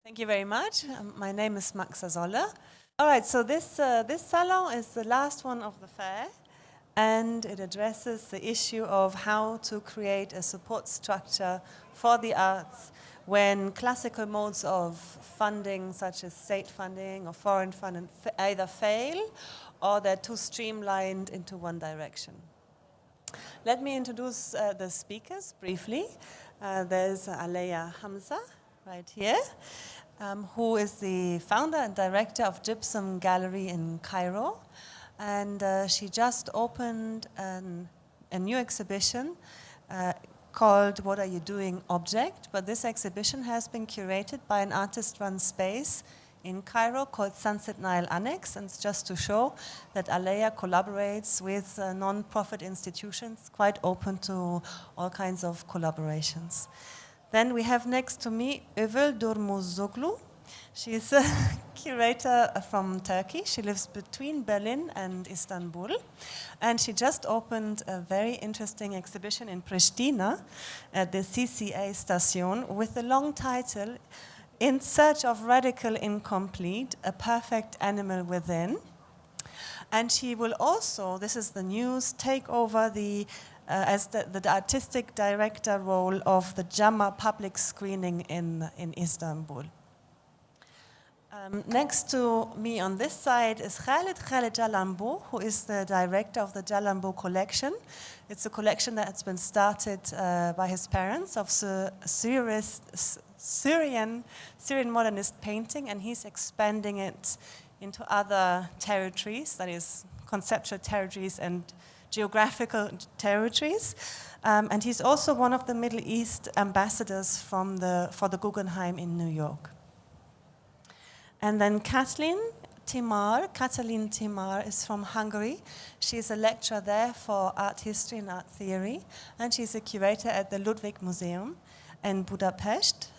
Thank you very much. My name is Maxa Zoller. All right, so this salon is the last one of the fair, and it addresses the issue of how to create a support structure for the arts when classical modes of funding, such as state funding or foreign funding, either fail or they're too streamlined into one direction. Let me introduce the speakers briefly. There's Aleya Hamza right here, who is the founder and director of Gypsum Gallery in Cairo. And she just opened a new exhibition called What Are You Doing Object. But this exhibition has been curated by an artist-run space in Cairo called Sunset Nile Annex. And it's just to show that Aleya collaborates with non-profit institutions, quite open to all kinds of collaborations. Then we have next to me Övül Durmuşoğlu. She's a curator from Turkey. She lives between Berlin and Istanbul. And she just opened a very interesting exhibition in Pristina at the CCA station with the long title, In Search of Radical Incomplete, A Perfect Animal Within. And she will also, this is the news, take over as the artistic director role of the JAMA public screening in Istanbul. Next to me on this side is Khaled Jalanbo, who is the director of the Jalanbo collection. It's a collection that's been started by his parents of Syrian modernist painting, and he's expanding it into other territories, that is conceptual territories and geographical territories. And he's also one of the Middle East ambassadors for the Guggenheim in New York. And then Kathleen Tamar is from Hungary. She's a lecturer there for art history and art theory, and she's a curator at the Ludwig Museum in Budapest.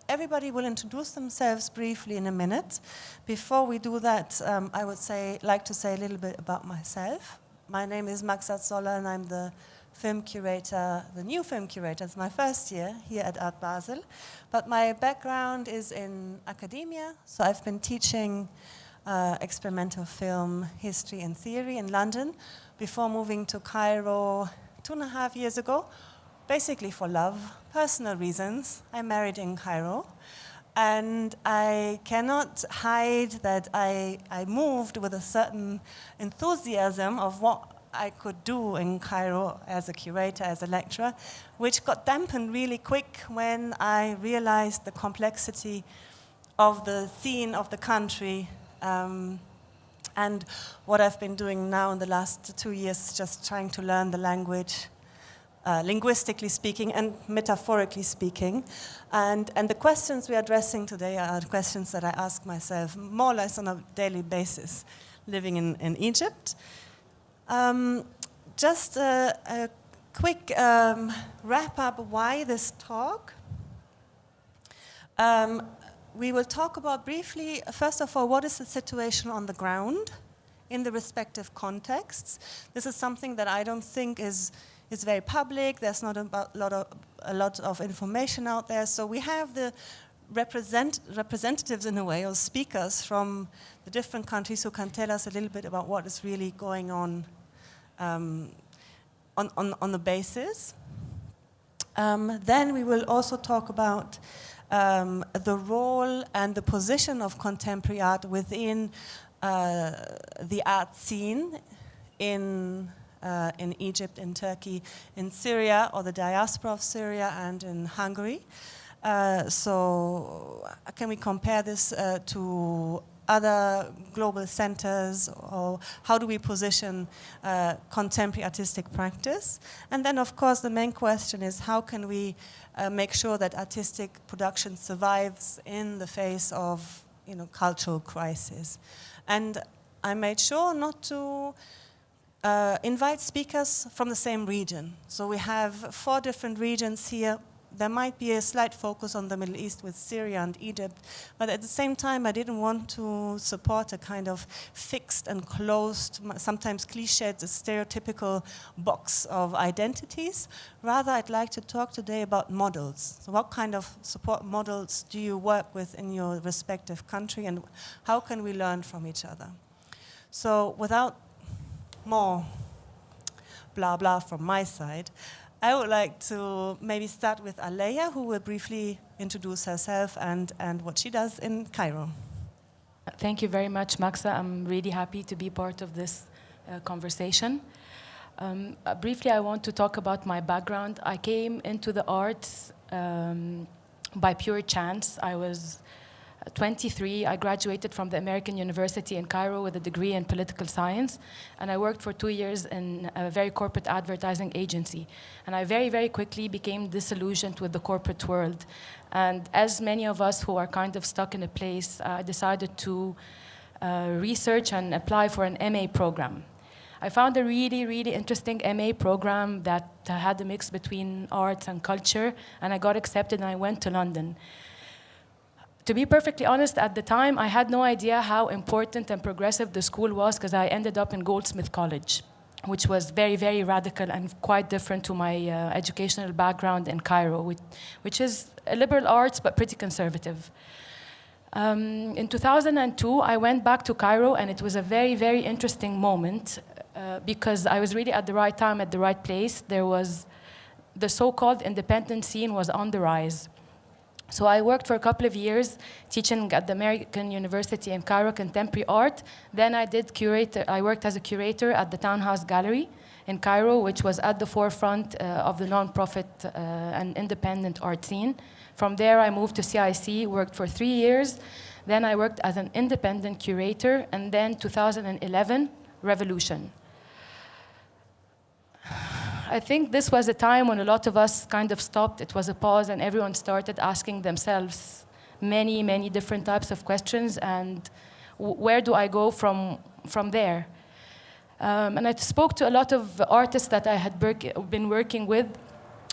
Everybody will introduce themselves briefly in a minute. Before we do that, I would like to say a little bit about myself. My name is Maxa Zoller, and I'm the film curator, the new film curator. It's my first year here at Art Basel. But my background is in academia, so I've been teaching experimental film history and theory in London before moving to Cairo 2.5 years ago, basically for love, personal reasons. I married in Cairo. And I cannot hide that I moved with a certain enthusiasm of what I could do in Cairo as a curator, as a lecturer, which got dampened really quick when I realized the complexity of the scene of the country. And what I've been doing now in the last 2 years, just trying to learn the language, linguistically speaking and metaphorically speaking. And the questions we're addressing today are questions that I ask myself more or less on a daily basis, living in Egypt. Just a quick wrap up why this talk. We will talk about briefly, first of all, what is the situation on the ground in the respective contexts. This is something that I don't think is very public. There's not a lot of information out there. So we have the representatives in a way, or speakers from the different countries who can tell us a little bit about what is really going on the basis. Then we will also talk about the role and the position of contemporary art within the art scene in Egypt, in Turkey, in Syria, or the diaspora of Syria, and in Hungary. So can we compare this to other global centers, or how do we position contemporary artistic practice? And then, of course, the main question is how can we make sure that artistic production survives in the face of cultural crisis? And I made sure not to invite speakers from the same region. So we have 4 different regions here there might be a slight focus on the Middle East with Syria and Egypt, but at the same time, I didn't want to support a kind of fixed and closed, sometimes cliched, stereotypical box of identities. Rather, I'd like to talk today about models. So what kind of support models do you work with in your respective country, and how can we learn from each other? So without more blah blah from my side, I would like to maybe start with Aleya, who will briefly introduce herself and what she does in Cairo. Thank you very much, Maxa. I'm really happy to be part of this conversation. Briefly, I want to talk about my background. I came into the arts by pure chance. I was 23. I graduated from the American University in Cairo with a degree in political science, and I worked for 2 years in a very corporate advertising agency. And I very, very quickly became disillusioned with the corporate world. And as many of us who are kind of stuck in a place, I decided to research and apply for an MA program. I found a really, really interesting MA program that had a mix between arts and culture, and I got accepted and I went to London. To be perfectly honest, at the time, I had no idea how important and progressive the school was, because I ended up in Goldsmith College, which was very, very radical and quite different to my educational background in Cairo, which is a liberal arts but pretty conservative. In 2002, I went back to Cairo, and it was a very, very interesting moment because I was really at the right time, at the right place. There was the so-called independent scene was on the rise. So I worked for a couple of years teaching at the American University in Cairo contemporary art. Then I worked as a curator at the Townhouse Gallery in Cairo, which was at the forefront of the nonprofit and independent art scene. From there, I moved to CIC, worked for 3 years. Then I worked as an independent curator, and then 2011, Revolution. I think this was a time when a lot of us kind of stopped. It was a pause, and everyone started asking themselves many, many different types of questions, and where do I go from there? And I spoke to a lot of artists that I had been working with,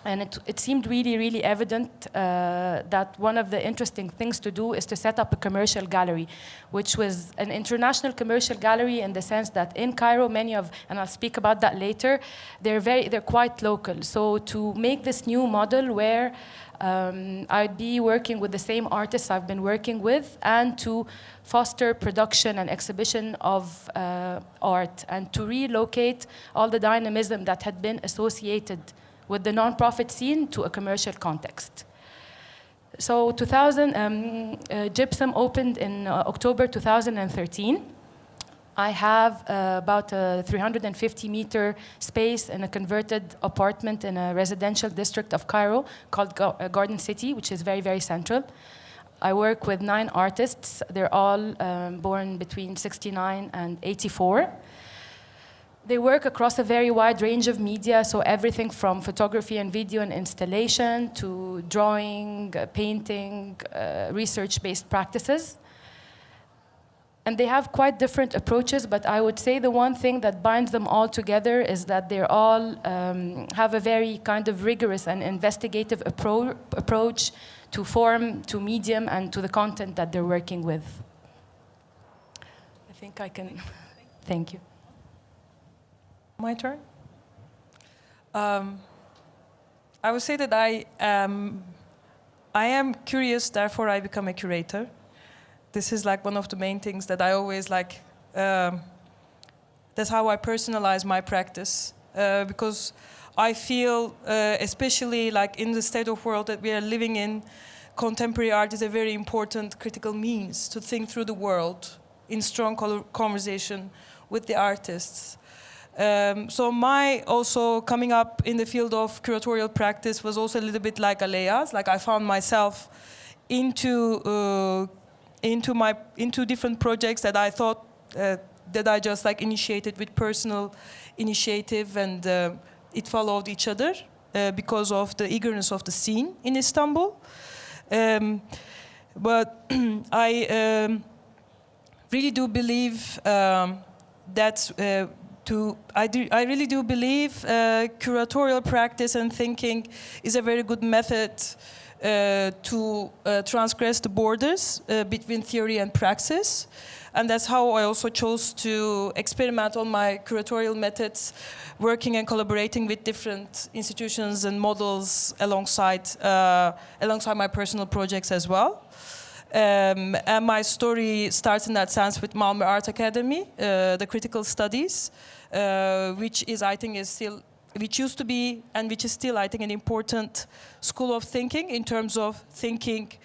and it seemed really, really evident that one of the interesting things to do is to set up a commercial gallery, which was an international commercial gallery in the sense that in Cairo, and I'll speak about that later, they're quite local. So to make this new model where I'd be working with the same artists I've been working with, and to foster production and exhibition of art, and to relocate all the dynamism that had been associated with the nonprofit scene to a commercial context. So Gypsum opened in October 2013. I have about a 350-meter space in a converted apartment in a residential district of Cairo called Garden City, which is very, very central. I work with 9 artists. They're all born between 69 and 84. They work across a very wide range of media, so everything from photography and video and installation to drawing, painting, research-based practices. And they have quite different approaches, but I would say the one thing that binds them all together is that they all have a very kind of rigorous and investigative approach to form, to medium, and to the content that they're working with. I think I can... Thank you. My turn? I would say that I am curious, therefore I become a curator. This is like one of the main things that I always like. That's how I personalize my practice, because I feel, especially like in the state of world that we are living in, contemporary art is a very important critical means to think through the world in strong conversation with the artists. So my also coming up in the field of curatorial practice was also a little bit like Aleya's. Like I found myself into different projects that I thought that I just like initiated with personal initiative, and it followed each other because of the eagerness of the scene in Istanbul. But I really do believe that I really do believe curatorial practice and thinking is a very good method to transgress the borders between theory and praxis. And that's how I also chose to experiment on my curatorial methods, working and collaborating with different institutions and models alongside my personal projects as well. And my story starts in that sense with Malmö Art Academy, the critical studies, which used to be and which is still, I think, an important school of thinking in terms of thinking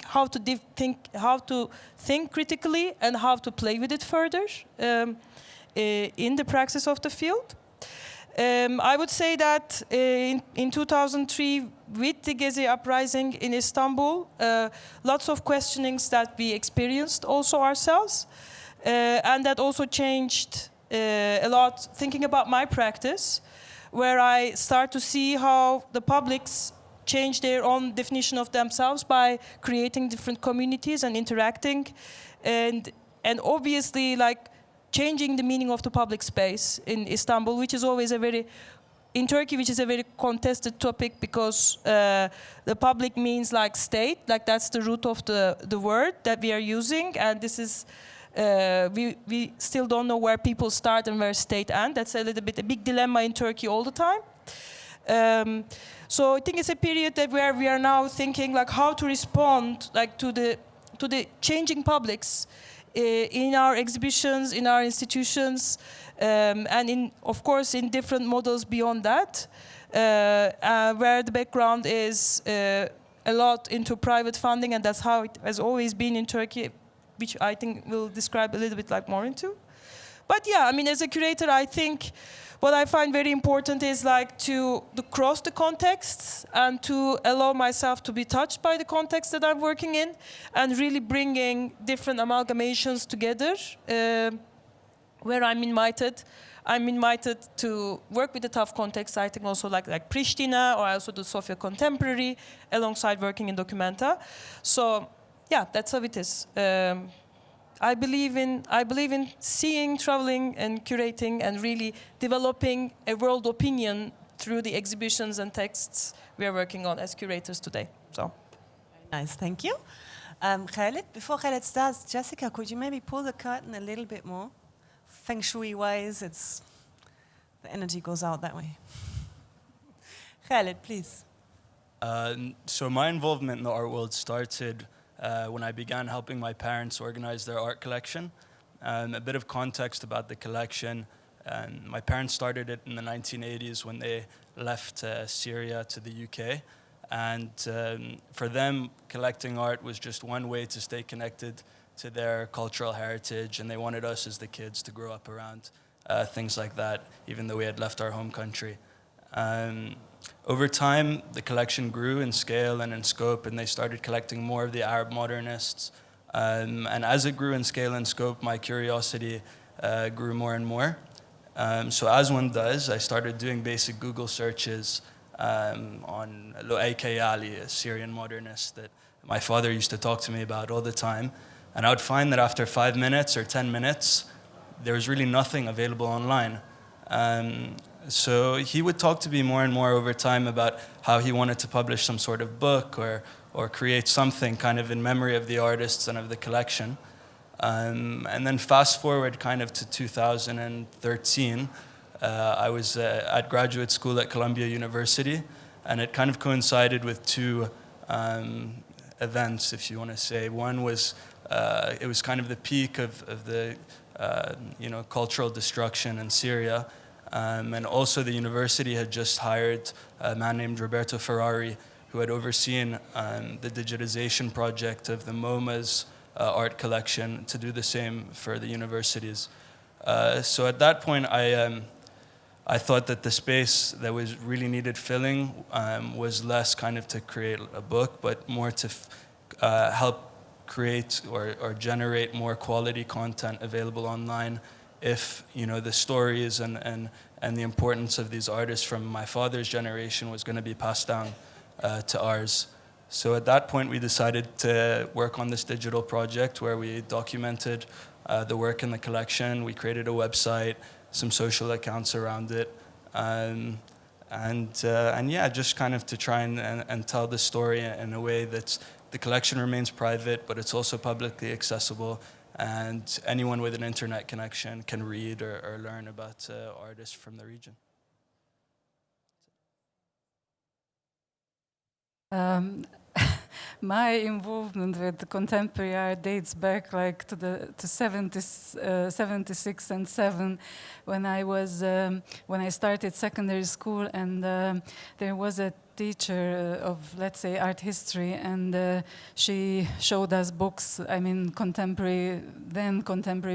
how to think critically and how to play with it further in the praxis of the field. I would say that in 2003, with the Gezi uprising in Istanbul, lots of questionings that we experienced also ourselves, and that also changed a lot thinking about my practice, where I start to see how the publics change their own definition of themselves by creating different communities and interacting, and obviously like changing the meaning of the public space in Istanbul, which is always in Turkey, which is a very contested topic, because the public means like state, like that's the root of the word that we are using, and this is we still don't know where people start and where state end. That's a little bit a big dilemma in Turkey all the time. So I think it's a period where we are now thinking like how to respond like to the changing publics in our exhibitions, in our institutions, and of course in different models beyond that, where the background is a lot into private funding, and that's how it has always been in Turkey, which I think we'll describe a little bit like more into. But yeah, I mean, as a curator, I think what I find very important is like to cross the contexts and to allow myself to be touched by the context that I'm working in, and really bringing different amalgamations together where I'm invited. I'm invited to work with the tough context, I think also like Pristina, or I also do Sofia Contemporary alongside working in Documenta. So yeah, that's how it is. I believe in seeing, traveling, and curating, and really developing a world opinion through the exhibitions and texts we are working on as curators today. So, very nice, thank you, Khaled. Before Khaled starts, Jessica, could you maybe pull the curtain a little bit more? Feng Shui-wise, the energy goes out that way. Khaled, please. So my involvement in the art world started when I began helping my parents organize their art collection. A bit of context about the collection. My parents started it in the 1980s when they left Syria to the UK. And for them, collecting art was just one way to stay connected to their cultural heritage. And they wanted us as the kids to grow up around things like that, even though we had left our home country. Over time, the collection grew in scale and in scope, and they started collecting more of the Arab modernists. And as it grew in scale and scope, my curiosity grew more and more. So as one does, I started doing basic Google searches on Aleya, a Syrian modernist that my father used to talk to me about all the time. And I would find that after 5 minutes or 10 minutes, there was really nothing available online. So he would talk to me more and more over time about how he wanted to publish some sort of book or create something kind of in memory of the artists and of the collection. And then fast forward kind of to 2013, I was at graduate school at Columbia University, and it kind of coincided with two events, if you want to say. One was, it was kind of the peak of the cultural destruction in Syria. And also the university had just hired a man named Roberto Ferrari, who had overseen the digitization project of the MoMA's art collection to do the same for the universities. So at that point, I thought that the space that was really needed filling was less kind of to create a book, but more to help create or generate more quality content available online. If the stories and the importance of these artists from my father's generation was going to be passed down to ours. So at that point we decided to work on this digital project where we documented the work in the collection. We created a website, some social accounts around it, and yeah, just kind of to try and tell the story in a way that's the collection remains private, but it's also publicly accessible, and anyone with an internet connection can read or learn about artists from the region. My involvement with contemporary art dates back like to 76 and 7, when I started secondary school, and there was a teacher of, let's say, art history, and she showed us books, contemporary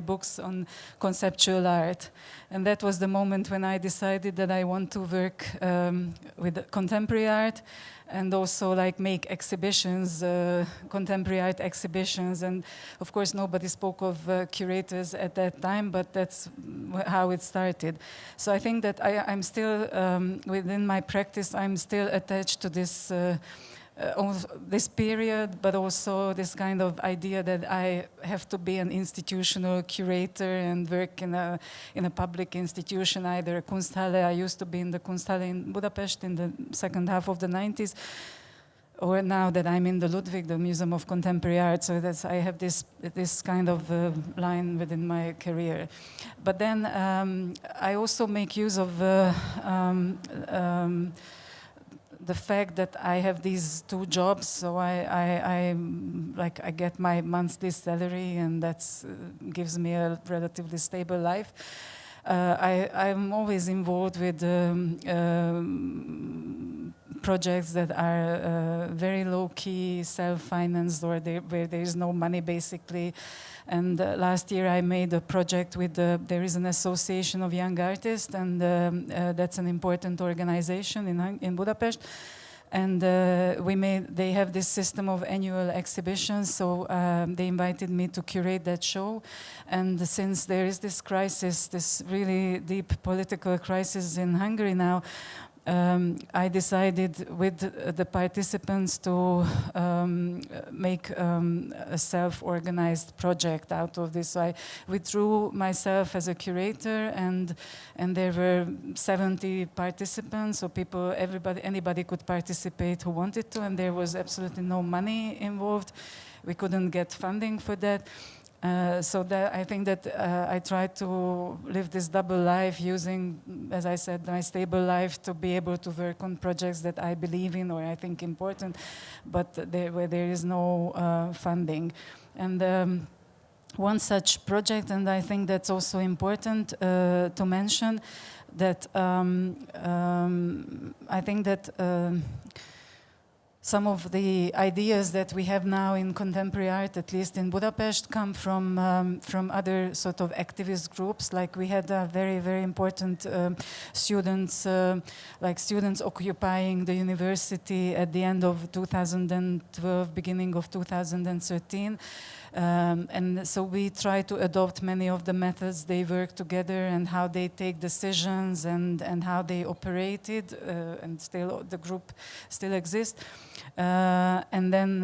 books on conceptual art. And that was the moment when I decided that I want to work with contemporary art, and also like make exhibitions, contemporary art exhibitions. And of course nobody spoke of curators at that time, but that's how it started. So I think that I'm still, within my practice, I'm still attached to this this period, but also this kind of idea that I have to be an institutional curator and work in a public institution, either a Kunsthalle. I used to be in the Kunsthalle in Budapest in the second half of the 90s, or now that I'm in the Ludwig, the Museum of Contemporary Art. So I have this kind of line within my career. But then I also make use of the fact that I have these 2 jobs, so I get my monthly salary, and that gives me a relatively stable life. I'm always involved with projects that are very low-key, self-financed, or where there is no money, basically. And last year I made a project with there is an association of young artists, and that's an important organization in Budapest. And they have this system of annual exhibitions, so they invited me to curate that show. And since there is this crisis, this really deep political crisis in Hungary now, I decided with the participants to make a self-organized project out of this. So I withdrew myself as a curator, and there were 70 participants, so anybody could participate who wanted to, and there was absolutely no money involved. We couldn't get funding for that. So I think that I try to live this double life, using, as I said, my stable life to be able to work on projects that I believe in or I think important, but where there is no funding. And one such project, and I think that's also important to mention, that I think that some of the ideas that we have now in contemporary art, at least in Budapest, come from other sort of activist groups. Like we had a very, very important students occupying the university at the end of 2012, beginning of 2013. And so we try to adopt many of the methods they work together, and how they take decisions, and how they operated, and still the group still exists. And then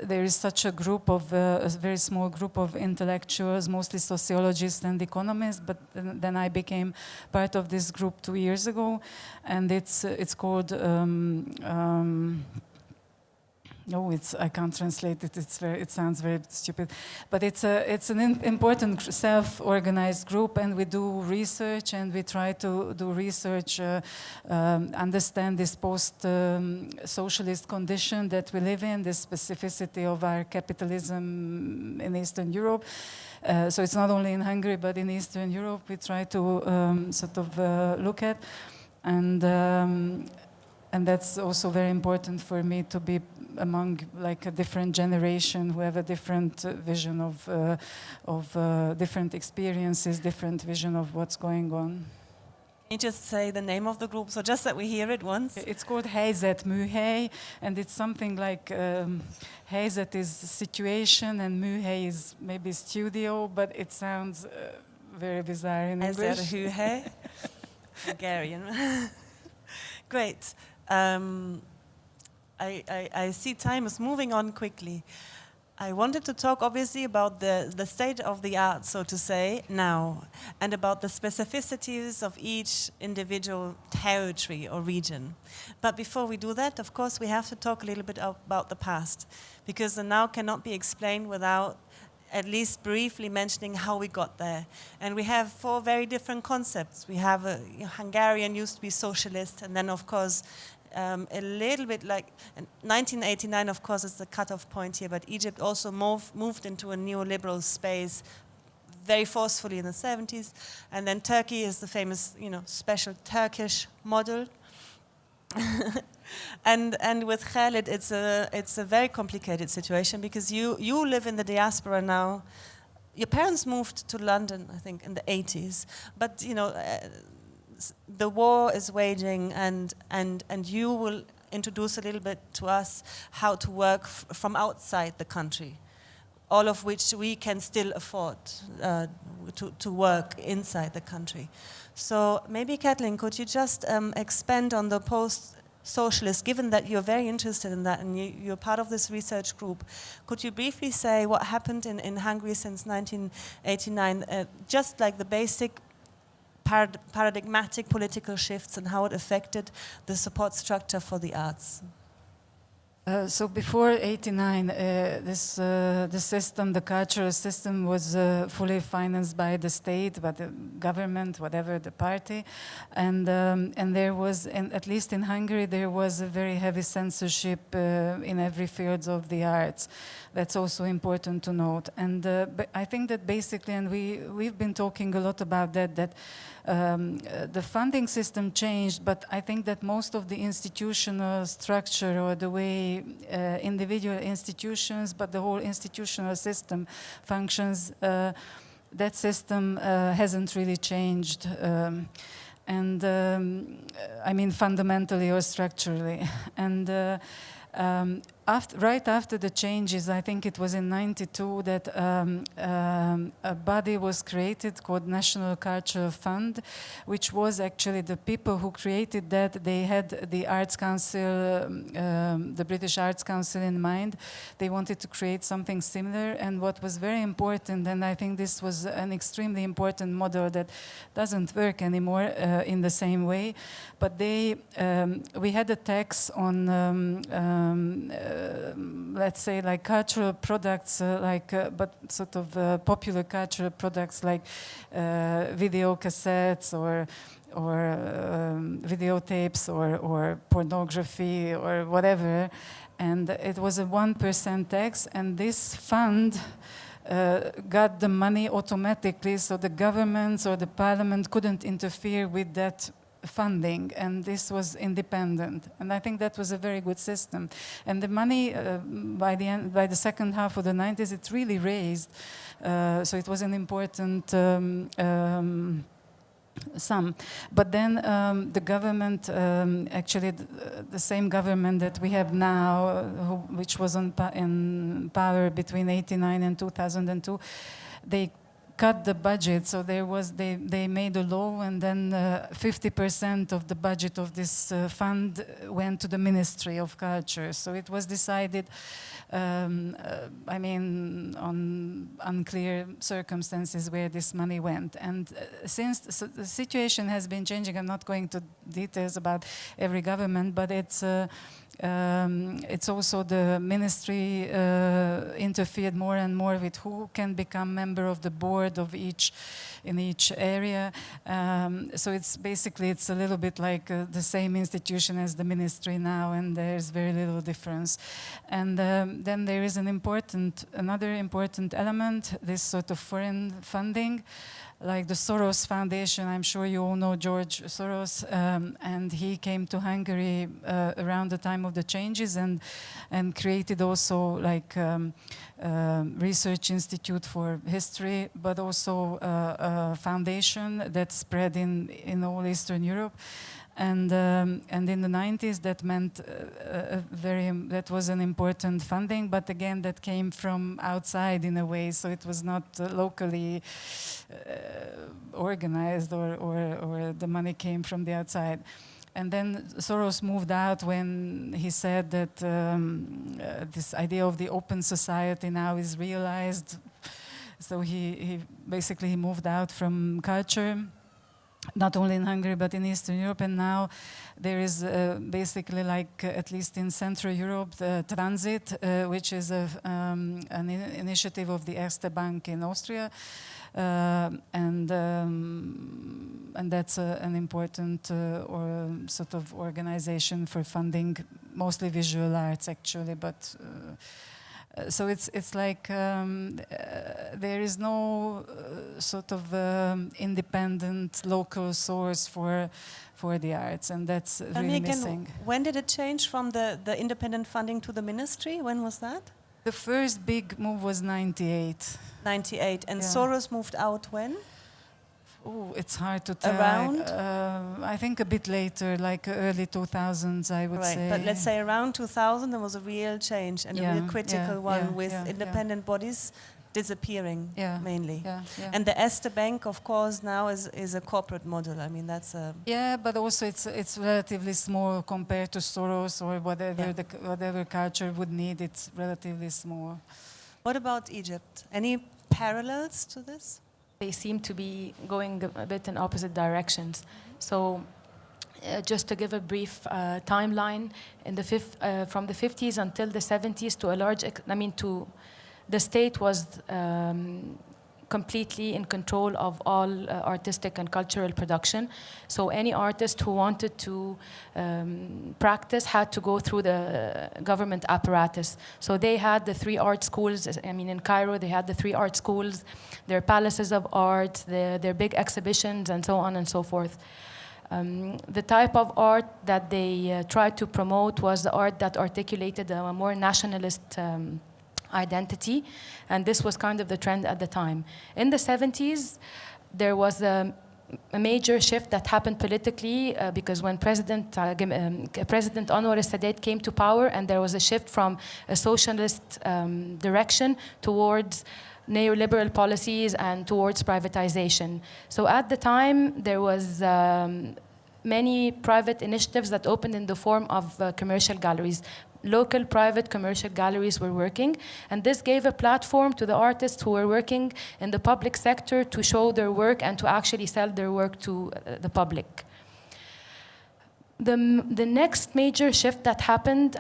there is such a group of a very small group of intellectuals, mostly sociologists and economists. But then I became part of this group 2 years ago, and it's called. I can't translate it. It sounds very stupid, but it's an important self-organized group, and we do research, and we try to do research, understand this post-socialist condition that we live in, this specificity of our capitalism in Eastern Europe. So it's not only in Hungary, but in Eastern Europe we try to look at, and that's also very important for me, to be among like a different generation who have a different vision of different experiences, different vision of what's going on. Can you just say the name of the group, so just that we hear it once? It's called Helyzet Műhely, and it's something like helyzet is situation and műhely is maybe studio, but it sounds very bizarre in English. Helyzet Műhely, Hungarian. Great. I see time is moving on quickly. I wanted to talk obviously about the state of the art, so to say, now, and about the specificities of each individual territory or region. But before we do that, of course, we have to talk a little bit about the past, because the now cannot be explained without at least briefly mentioning how we got there. And we have 4 very different concepts. We have Hungarian used to be socialist, and then, of course, a little bit like 1989, of course, is the cutoff point here, but Egypt also moved into a neoliberal space very forcefully in the 70s. And then Turkey is the famous, special Turkish model. and with Khaled, it's a very complicated situation, because you live in the diaspora now. Your parents moved to London, I think, in the 80s, but the war is waging, and you will introduce a little bit to us how to work from outside the country, all of which we can still afford to work inside the country. So maybe, Kathleen, could you just expand on the post-socialist, given that you're very interested in that and you're part of this research group, could you briefly say what happened in Hungary since 1989, just like the basic paradigmatic political shifts and how it affected the support structure for the arts? So before '89, the system, the cultural system, was fully financed by the state, by the government, whatever the party, and there was, at least in Hungary, there was a very heavy censorship in every field of the arts. That's also important to note. And but I think that basically, and we've been talking a lot about that the funding system changed, but I think that most of the institutional structure, or the way individual institutions, but the whole institutional system functions, that system hasn't really changed. I mean, fundamentally or structurally. And right after the changes, I think it was in '92, that a body was created called National Cultural Fund, which was actually the people who created that. They had the Arts Council, the British Arts Council in mind. They wanted to create something similar, and what was very important, and I think this was an extremely important model that doesn't work anymore in the same way, but we had a tax on let's say, like cultural products, but sort of popular cultural products like video cassettes or videotapes or pornography or whatever, and it was a 1% tax, and this fund got the money automatically, so the governments or the parliament couldn't interfere with that funding, and this was independent, and I think that was a very good system. And the money by the second half of the 90s, it really raised, so it was an important sum. But then the government, actually the same government that we have now, which was in power between '89 and 2002, they cut the budget, so they made a law, and then 50% of the budget of this fund went to the Ministry of Culture. So it was decided, I mean, on unclear circumstances where this money went. And since the situation has been changing, I'm not going to details about every government, but it's also the ministry interfered more and more with who can become member of the board of in each area. So it's a little bit like the same institution as the ministry now, and there's very little difference. And then there is another important element, this sort of foreign funding, like the Soros Foundation. I'm sure you all know George Soros, and he came to Hungary around the time of the changes and created also like research institute for history, but also a foundation that spread in all Eastern Europe. And in the 90s, that meant that was an important funding, but again, that came from outside in a way, so it was not locally organized, or the money came from the outside. And then Soros moved out when he said that this idea of the open society now is realized. So he basically moved out from culture, not only in Hungary but in Eastern Europe. And now there is basically, like at least in Central Europe, the Transit, which is an initiative of the Erste Bank in Austria. And that's an important or sort of organization for funding mostly visual arts, actually. But so it's like there is no sort of independent local source for the arts, and that's really missing. When did it change from the independent funding to the ministry? When was that? The first big move was 98. 98. And Soros moved out when? Oh, it's hard to tell. Around? I think a bit later, like early 2000s, I would say. But let's say around 2000 there was a real change and a real critical one with independent bodies disappearing mainly. And the Erste Bank, of course, now is a corporate model. I mean, that's a... Yeah, but also it's relatively small compared to Soros or whatever culture would need. It's relatively small. What about Egypt? Any parallels to this? They seem to be going a bit in opposite directions. So just to give a brief timeline, in the from the 50s until the 70s, to a large, the state was completely in control of all artistic and cultural production. So any artist who wanted to practice had to go through the government apparatus. So they had the 3 art schools. In Cairo, they had the 3 art schools, their palaces of art, their big exhibitions, and so on and so forth. The type of art that they tried to promote was the art that articulated a more nationalist identity, and this was kind of the trend at the time. In the 70s, there was a major shift that happened politically because when President Anwar Sadat came to power, and there was a shift from a socialist direction towards neoliberal policies and towards privatization. So at the time, there was many private initiatives that opened in the form of commercial galleries. Local private commercial galleries were working, and this gave a platform to the artists who were working in the public sector to show their work and to actually sell their work to the public. The next major shift that happened,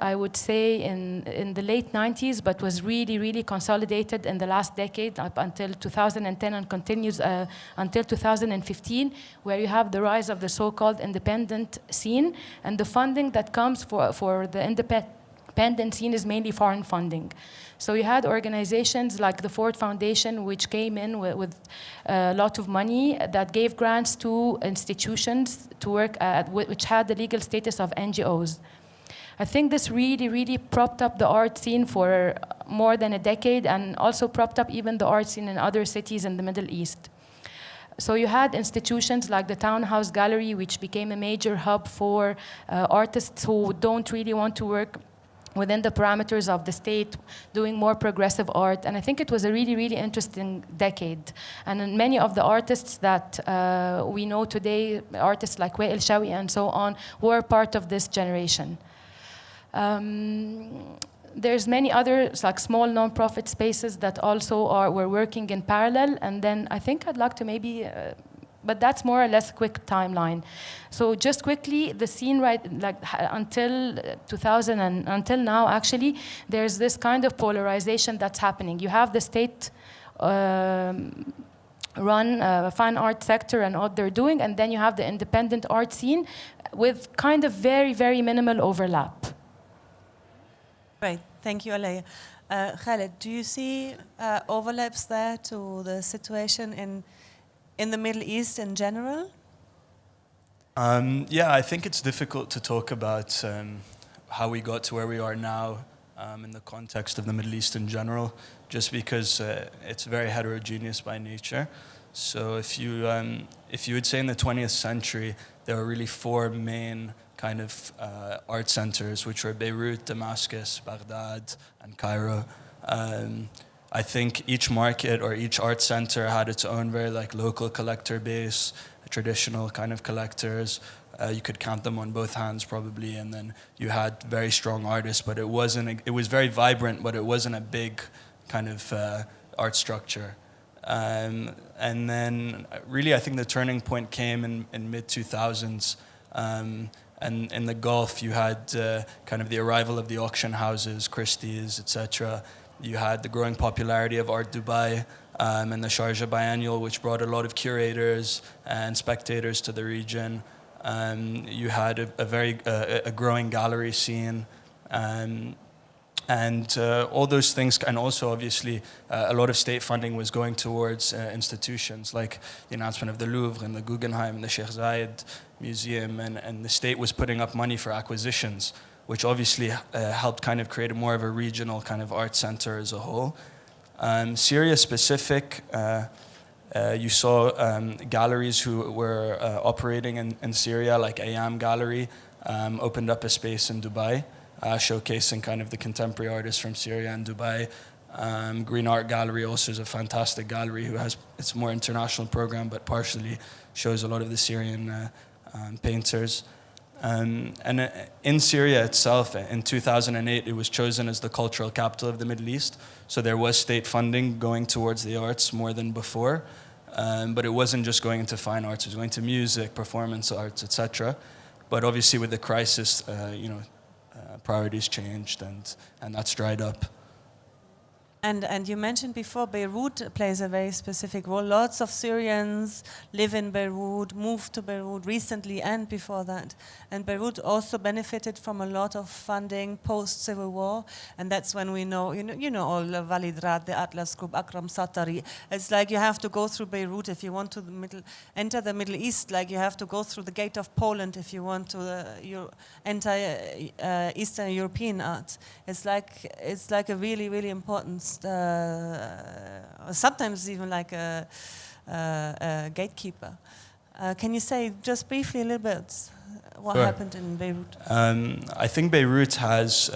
I would say, in the late 90s, but was really, really consolidated in the last decade up until 2010 and continues until 2015, where you have the rise of the so-called independent scene, and the funding that comes for the independent scene is mainly foreign funding. So you had organizations like the Ford Foundation, which came in with a lot of money that gave grants to institutions to work at, which had the legal status of NGOs. I think this really, really propped up the art scene for more than a decade, and also propped up even the art scene in other cities in the Middle East. So you had institutions like the Townhouse Gallery, which became a major hub for artists who don't really want to work within the parameters of the state, doing more progressive art. And I think it was a really, really interesting decade. And many of the artists that we know today, artists like Wael Shawi and so on, were part of this generation. There's many other like small non-profit spaces that also were working in parallel. And then I think I'd like to maybe, but that's more or less a quick timeline. So just quickly, the scene until 2000 and until now, actually, there's this kind of polarization that's happening. You have the state run fine art sector and what they're doing, and then you have the independent art scene with kind of very, very minimal overlap. Great, thank you, Aleya. Khaled, do you see overlaps there to the situation in the Middle East in general? Yeah, I think it's difficult to talk about how we got to where we are now in the context of the Middle East in general, just because it's very heterogeneous by nature. So if you would say in the 20th century, there were really 4 main kind of art centers, which were Beirut, Damascus, Baghdad, and Cairo. I think each market or each art center had its own very local collector base, traditional kind of collectors. You could count them on both hands probably, and then you had very strong artists, but it was very vibrant, but it wasn't a big kind of art structure. And then really I think the turning point came in mid-2000s, and in the Gulf you had kind of the arrival of the auction houses, Christie's, etc. You had the growing popularity of Art Dubai, and the Sharjah Biennial, which brought a lot of curators and spectators to the region. You had a growing gallery scene, and all those things, and also obviously a lot of state funding was going towards institutions like the announcement of the Louvre and the Guggenheim and the Sheikh Zayed Museum, and the state was putting up money for acquisitions, which obviously helped kind of create more of a regional kind of art center as a whole. Syria specific, you saw galleries who were operating in Syria, like Ayam Gallery, opened up a space in Dubai, showcasing kind of the contemporary artists from Syria and Dubai. Green Art Gallery also is a fantastic gallery it's a more international program, but partially shows a lot of the Syrian painters. And in Syria itself, in 2008, it was chosen as the cultural capital of the Middle East. So there was state funding going towards the arts more than before. But it wasn't just going into fine arts, it was going to music, performance arts, etc. But obviously with the crisis, priorities changed and that's dried up. And you mentioned before Beirut plays a very specific role. Lots of Syrians live in Beirut, moved to Beirut recently and before that. And Beirut also benefited from a lot of funding post-Civil War. And that's when we know, you know all Walid Rad, the Atlas Group, Akram Satari. It's like you have to go through Beirut if you want to enter the Middle East, like you have to go through the gate of Poland if you want to enter Eastern European art. It's like a really, really important sometimes even like a gatekeeper. Can you say just briefly a little bit what happened in Beirut? I think Beirut has,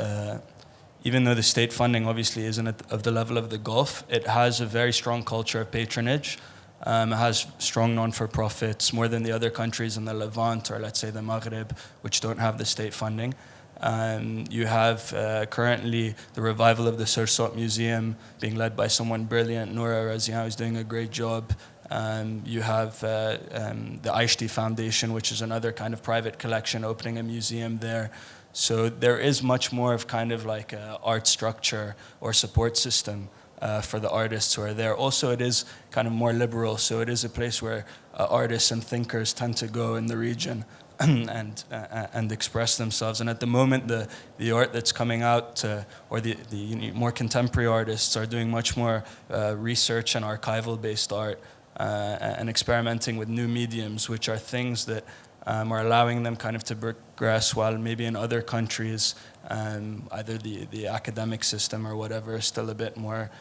even though the state funding obviously isn't of the level of the Gulf, it has a very strong culture of patronage. It has strong non-for-profits, more than the other countries in the Levant, or let's say the Maghreb, which don't have the state funding. You have currently the revival of the Sursat Museum being led by someone brilliant, Noura Razian, who's doing a great job. You have the Aishti Foundation, which is another kind of private collection, opening a museum there. So there is much more of kind of like an art structure or support system for the artists who are there. Also, it is kind of more liberal, so it is a place where artists and thinkers tend to go in the region and express themselves. And at the moment, the art that's coming out, or the more contemporary artists, are doing much more research and archival-based art, and experimenting with new mediums, which are things that are allowing them kind of to progress, while maybe in other countries, either the academic system or whatever is still a bit more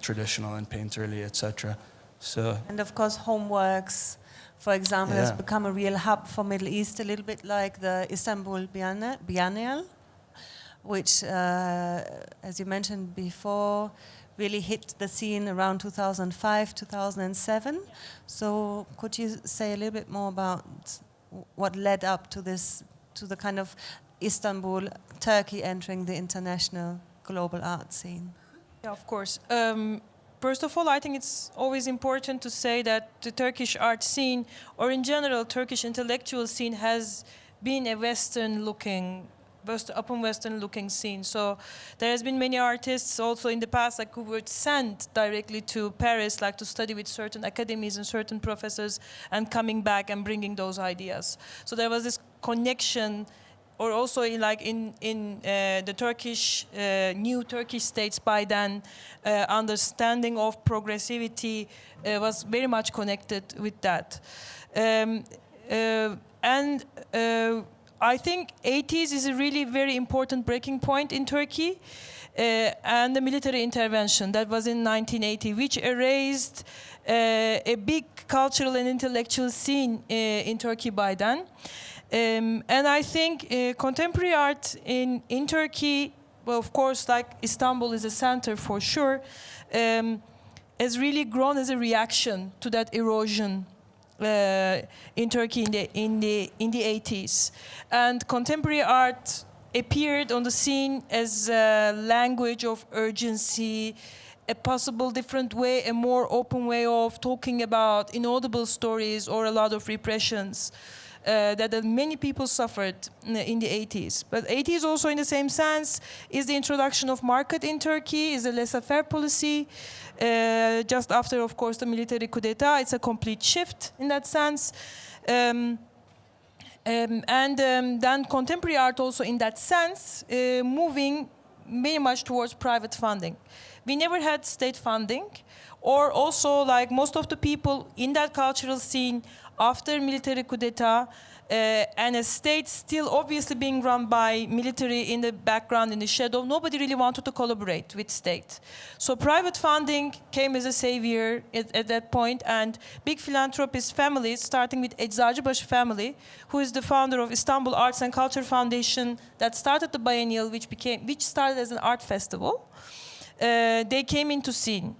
traditional and painterly, etc. So, and of course, homeworks, for example, has become a real hub for Middle East, a little bit like the Istanbul Biennial, which, as you mentioned before, really hit the scene around 2005, 2007. So could you say a little bit more about what led up to this, to the kind of Istanbul, Turkey entering the international global art scene? Yeah, of course. First of all, I think it's always important to say that the Turkish art scene, or in general, Turkish intellectual scene, has been a Western-looking scene. So there has been many artists also in the past who were sent directly to Paris, to study with certain academies and certain professors, and coming back and bringing those ideas. So there was this connection. Or also in the Turkish, new Turkish states by then, understanding of progressivity was very much connected with that. I think 80s is a really very important breaking point in Turkey, and the military intervention that was in 1980, which erased a big cultural and intellectual scene in Turkey by then. And I think contemporary art in Turkey, well, of course, Istanbul is a center for sure, has really grown as a reaction to that erosion in Turkey in the 80s, and contemporary art appeared on the scene as a language of urgency, a possible different way, a more open way of talking about inaudible stories or a lot of repressions that many people suffered in the 80s. But 80s also in the same sense is the introduction of market in Turkey, is a laissez-faire policy. Just after, of course, the military coup d'etat, it's a complete shift in that sense. And then contemporary art also in that sense, moving very much towards private funding. We never had state funding, or also like most of the people in that cultural scene after military coup d'etat, and a state still obviously being run by military in the background, in the shadow, nobody really wanted to collaborate with state. So private funding came as a savior at that point, and big philanthropist families, starting with Eczacıbaşı family, who is the founder of Istanbul Arts and Culture Foundation, that started the biennial, which started as an art festival. They came into scene.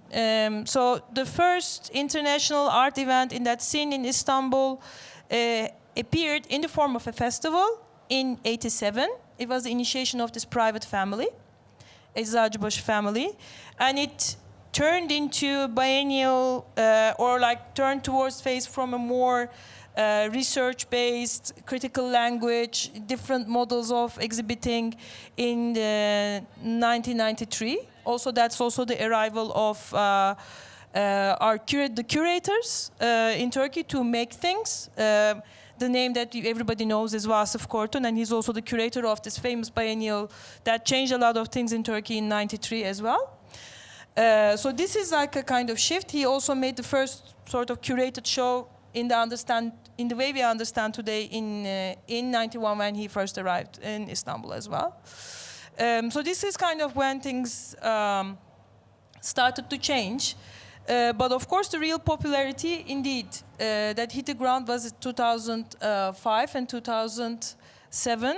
So the first international art event in that scene in Istanbul appeared in the form of a festival in '87. It was the initiation of this private family, Eczacıbaşı family, and it turned into biennial or like turned towards phase from a more research-based, critical language, different models of exhibiting in 1993. Also, that's also the arrival of the curators in Turkey to make things. The name that everybody knows is Vasıf Kortun, and he's also the curator of this famous biennial that changed a lot of things in Turkey in '93 as well. So this is like a kind of shift. He also made the first sort of curated show in the way we understand today in '91 when he first arrived in Istanbul as well. So this is kind of when things started to change. But of course, the real popularity, indeed, that hit the ground was in 2005 and 2007.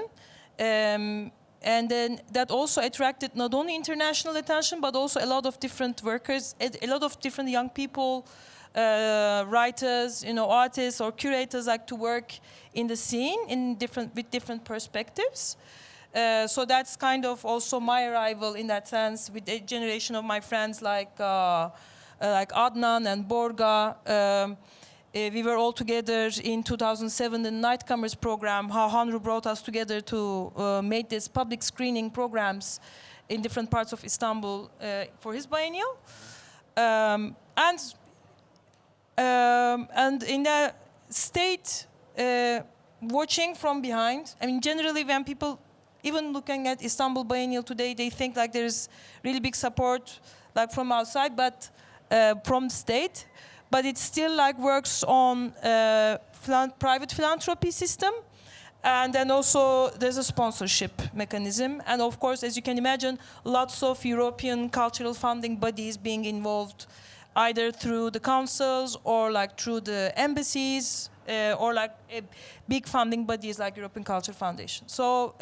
And then that also attracted not only international attention, but also a lot of different workers, a lot of different young people, writers, artists or curators like to work in the scene with different perspectives. So that's kind of also my arrival in that sense with a generation of my friends like Adnan and Borga. We were all together in 2007 in the Nightcomers program, how Hanru brought us together to make these public screening programs in different parts of Istanbul for his biennial. And in the state, watching from behind, I mean, generally when people, even looking at Istanbul Biennial today, they think like there's really big support like from outside, but from the state, but it still like works on private philanthropy system, and then also there's a sponsorship mechanism, and of course, as you can imagine, lots of European cultural funding bodies being involved, either through the councils or like through the embassies, or like big funding bodies like European Culture Foundation. So.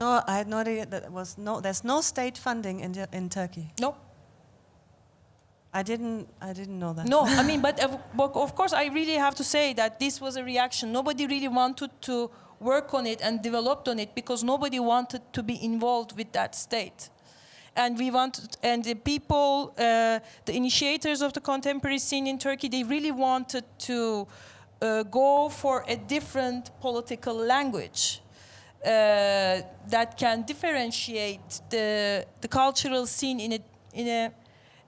No, I had no idea that there's no state funding in Turkey. No. I didn't know that. No, I mean, but of course, I really have to say that this was a reaction. Nobody really wanted to work on it and developed on it because nobody wanted to be involved with that state. And the people, the initiators of the contemporary scene in Turkey, they really wanted to go for a different political language that can differentiate the cultural scene in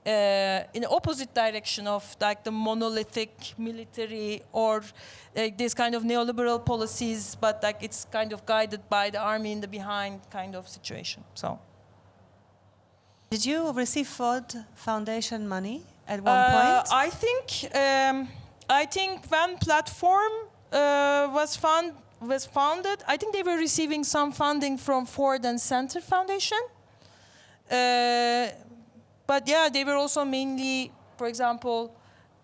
an opposite direction of like the monolithic military or this kind of neoliberal policies, but like it's kind of guided by the army in the behind kind of situation. So. Did you receive Ford Foundation money at one point? I think when platform was founded, I think they were receiving some funding from Ford and Center Foundation. But yeah, they were also mainly, for example,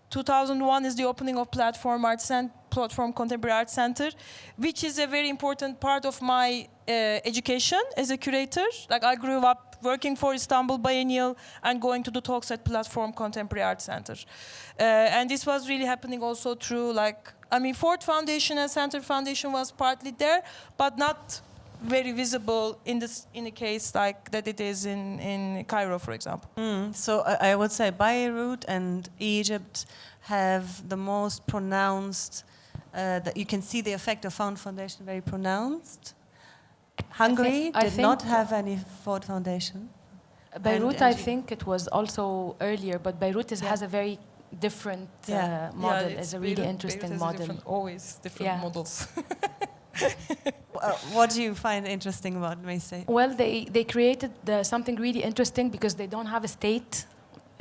2001 is the opening of Platform Art Platform Contemporary Art Center, which is a very important part of my education as a curator. Like I grew up working for Istanbul Biennial and going to the talks at Platform Contemporary Art Center. And this was really happening also through Ford Foundation and Center Foundation was partly there, but not very visible in a case like that it is in Cairo, for example. So I would say Beirut and Egypt have the most pronounced, that you can see the effect of Ford Foundation very pronounced. Hungary did not have any Ford Foundation. Beirut, I think it was also earlier, but Beirut has a very different model. It's a really interesting model. Always different models. What do you find interesting about Maxa? Well, they created something really interesting because they don't have a state.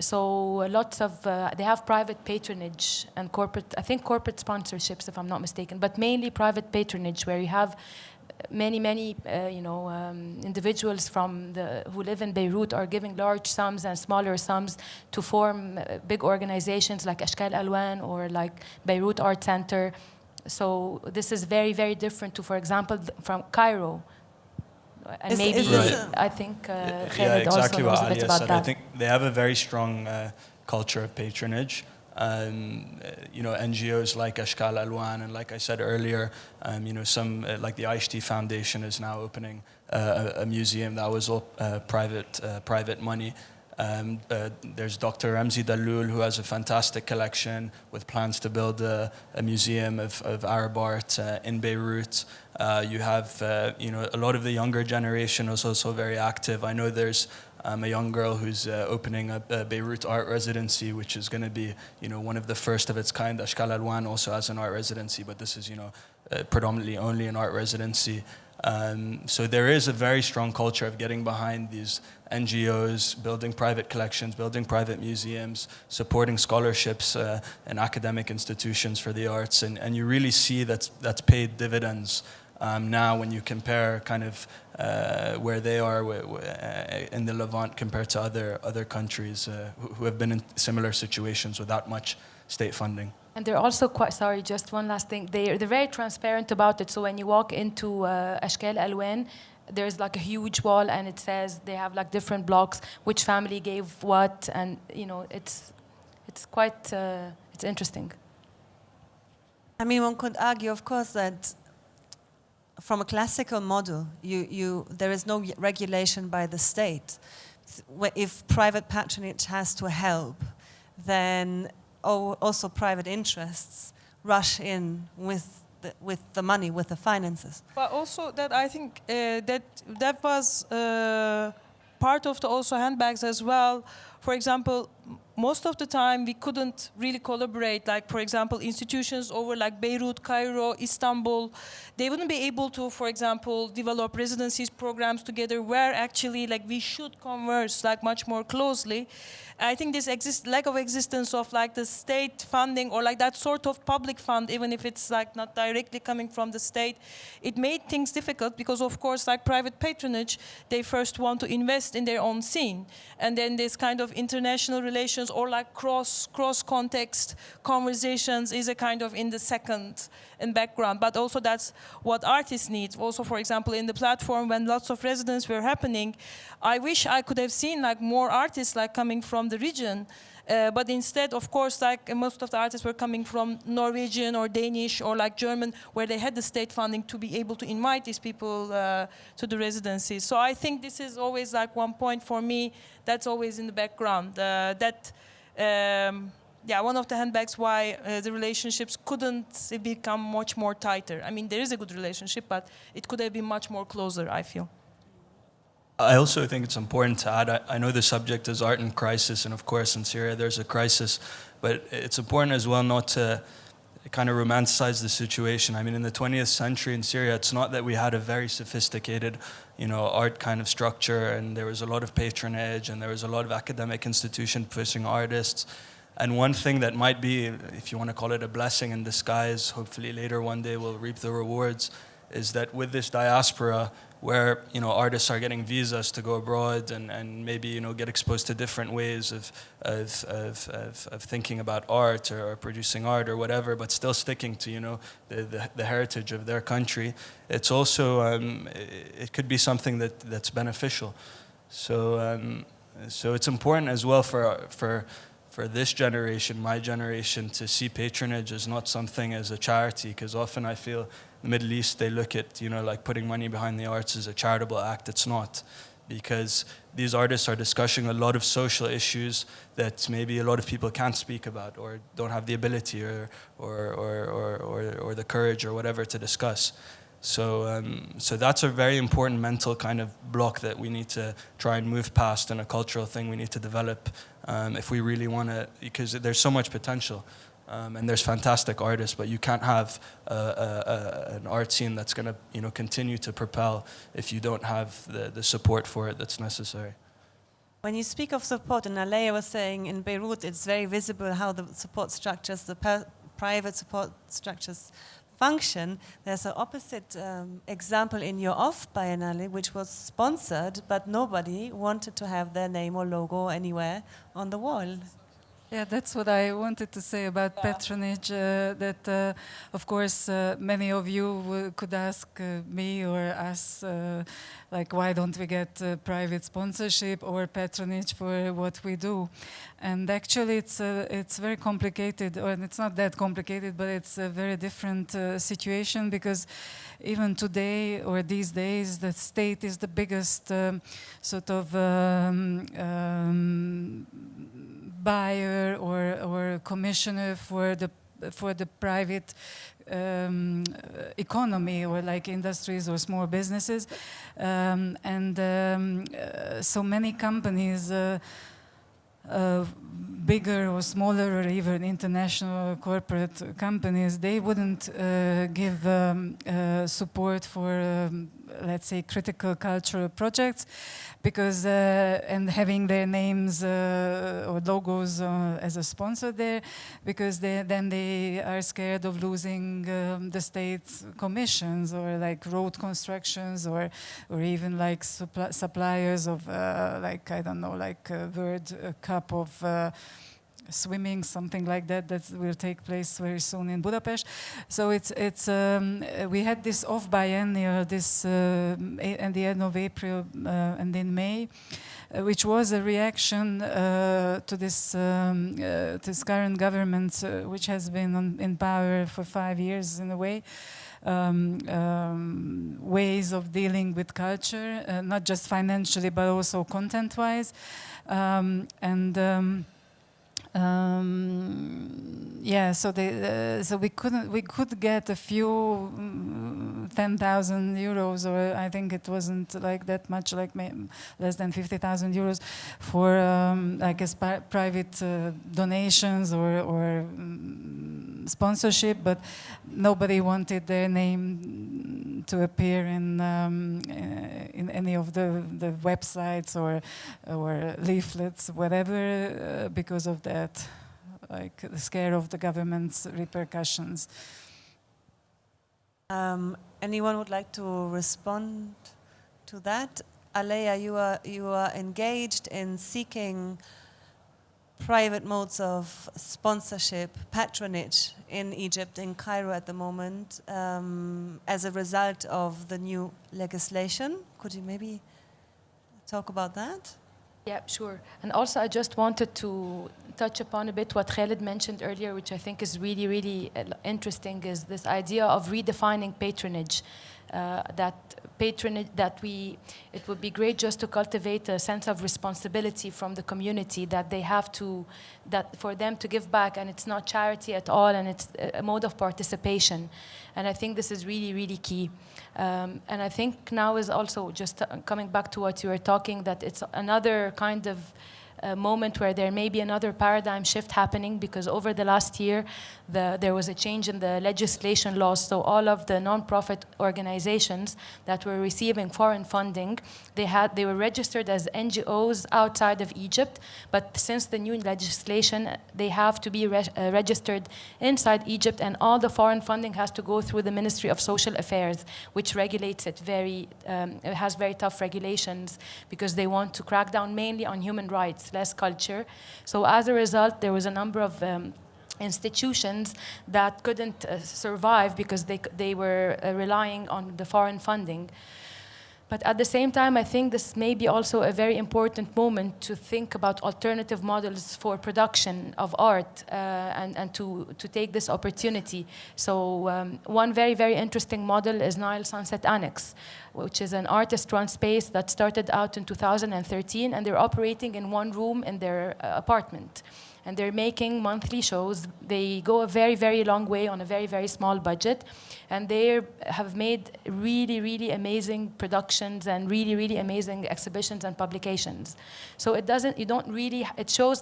So lots of they have private patronage and corporate sponsorships, if I'm not mistaken, but mainly private patronage, where you have many individuals who live in Beirut are giving large sums and smaller sums to form big organizations like Ashkal Alwan or like Beirut Art Center. So this is very, very different to, for example, from Cairo. And I think Khaled exactly also knows a bit about said. that. I think they have a very strong culture of patronage. NGOs like Ashkal Alwan, and like I said earlier, some like the IHT Foundation is now opening a museum that was all private money. There's Dr. Ramzi Dalloul, who has a fantastic collection with plans to build a museum of Arab art in Beirut. You have, a lot of the younger generation is also very active. I know there's a young girl who's opening a Beirut art residency, which is going to be, one of the first of its kind. Ashkal Alwan also has an art residency, but this is, predominantly only an art residency. So there is a very strong culture of getting behind these NGOs, building private collections, building private museums, supporting scholarships and academic institutions for the arts. And you really see that's paid dividends now when you compare kind of where they are in the Levant compared to other countries who have been in similar situations without much state funding. And they're also just one last thing. They're very transparent about it. So when you walk into Ashkal Alwan, there's like a huge wall and it says they have like different blocks, which family gave what, and it's quite it's interesting. I mean, one could argue, of course, that from a classical model, there is no regulation by the state. If private patronage has to help, then also private interests rush in with the money, with the finances. But also that I think that was part of the also handbags as well. For example, most of the time we couldn't really collaborate. Like, for example, institutions over like Beirut, Cairo, Istanbul, they wouldn't be able to, for example, develop residencies programs together where actually like we should converse like much more closely. I think this lack of existence of like the state funding or like that sort of public fund, even if it's like not directly coming from the state, it made things difficult because of course like private patronage, they first want to invest in their own scene. And then this kind of international relations or like cross context conversations is a kind of in the second in background. But also that's what artists need. Also, for example, in the platform when lots of residents were happening, I wish I could have seen like more artists like coming from the region. But instead, of course, like most of the artists were coming from Norwegian or Danish or like German, where they had the state funding to be able to invite these people to the residencies. So I think this is always like one point for me that's always in the background. One of the handbags why the relationships couldn't become much more tighter. I mean, there is a good relationship, but it could have been much more closer, I feel. I also think it's important to add, I know the subject is art in crisis, and of course in Syria there's a crisis, but it's important as well not to kind of romanticize the situation. I mean, in the 20th century in Syria, it's not that we had a very sophisticated, art kind of structure, and there was a lot of patronage, and there was a lot of academic institution pushing artists. And one thing that might be, if you want to call it a blessing in disguise, hopefully later one day we'll reap the rewards, is that with this diaspora, where, you know, artists are getting visas to go abroad and maybe, you know, get exposed to different ways of thinking about art or producing art or whatever, but still sticking to, you know, the heritage of their country. It's also, it could be something that's beneficial. So it's important as well for this generation, my generation, to see patronage as not something as a charity, because often I feel in the Middle East they look at, you know, like putting money behind the arts as a charitable act. It's not, because these artists are discussing a lot of social issues that maybe a lot of people can't speak about or don't have the ability or the courage or whatever to discuss. So that's a very important mental kind of block that we need to try and move past, and a cultural thing we need to develop if we really want to, because there's so much potential and there's fantastic artists, but you can't have an art scene that's going to, you know, continue to propel if you don't have the support for it that's necessary. When you speak of support, and Aleya was saying in Beirut, it's very visible how the support structures, the private support structures function. There's an opposite example in your off biennale, which was sponsored, but nobody wanted to have their name or logo anywhere on the wall. Yeah, that's what I wanted to say about patronage. That, of course, many of you could ask me or us, like, why don't we get private sponsorship or patronage for what we do? And actually, it's very complicated, or it's not that complicated, but it's a very different situation, because even today or these days, the state is the biggest sort of buyer or commissioner for the private economy, or like industries or small businesses, so many companies, bigger or smaller or even international corporate companies, they wouldn't give support for let's say critical cultural projects, because and having their names or logos as a sponsor there, because then they are scared of losing the state's commissions, or like road constructions, or even like suppliers of like, I don't know, like World Cup of swimming, something like that will take place very soon in Budapest. So it's we had this off biennial at the end of April and in May, which was a reaction to this current government, which has been in power for 5 years in a way. Ways of dealing with culture, not just financially but also content-wise, yeah, so we could get a few 10,000 euros, or I think it wasn't like that much, like less than 50,000 euros for like as private donations or sponsorship, but nobody wanted their name to appear in any of the websites or leaflets, whatever, because of that, like the scare of the government's repercussions. Anyone would like to respond to that? Aleya, you are engaged in seeking private modes of sponsorship, patronage in Egypt, in Cairo at the moment, as a result of the new legislation. Could you maybe talk about that? Yeah, sure. And also I just wanted to touch upon a bit what Khaled mentioned earlier, which I think is really, really interesting, is this idea of redefining patronage. It would be great just to cultivate a sense of responsibility from the community, that they have to, that for them to give back, and it's not charity at all, and it's a mode of participation. And I think this is really, really key. And I think now is also just coming back to what you were talking, that it's another kind of moment where there may be another paradigm shift happening, because over the last year there was a change in the legislation laws. So all of the non-profit organizations that were receiving foreign funding, they were registered as NGOs outside of Egypt, but since the new legislation, they have to be registered inside Egypt, and all the foreign funding has to go through the Ministry of Social Affairs, which regulates it it has very tough regulations, because they want to crack down mainly on human rights, less culture. So as a result, there was a number of institutions that couldn't survive because they were relying on the foreign funding. But at the same time, I think this may be also a very important moment to think about alternative models for production of art and to take this opportunity. So one very, very interesting model is Nile Sunset Annex, which is an artist-run space that started out in 2013, and they're operating in one room in their apartment. And they're making monthly shows. They go a very, very long way on a very, very small budget. And they have made really, really amazing productions and really, really amazing exhibitions and publications. So it shows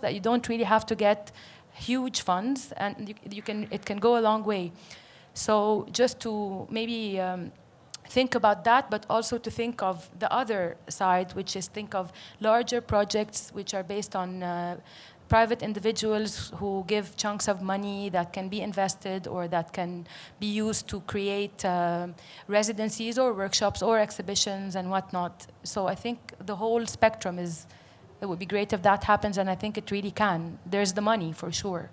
that you don't really have to get huge funds, and it can go a long way. So just to maybe think about that, but also to think of the other side, which is think of larger projects which are based on private individuals who give chunks of money that can be invested or that can be used to create residencies or workshops or exhibitions and whatnot. So I think the whole spectrum it would be great if that happens, and I think it really can. There's the money for sure.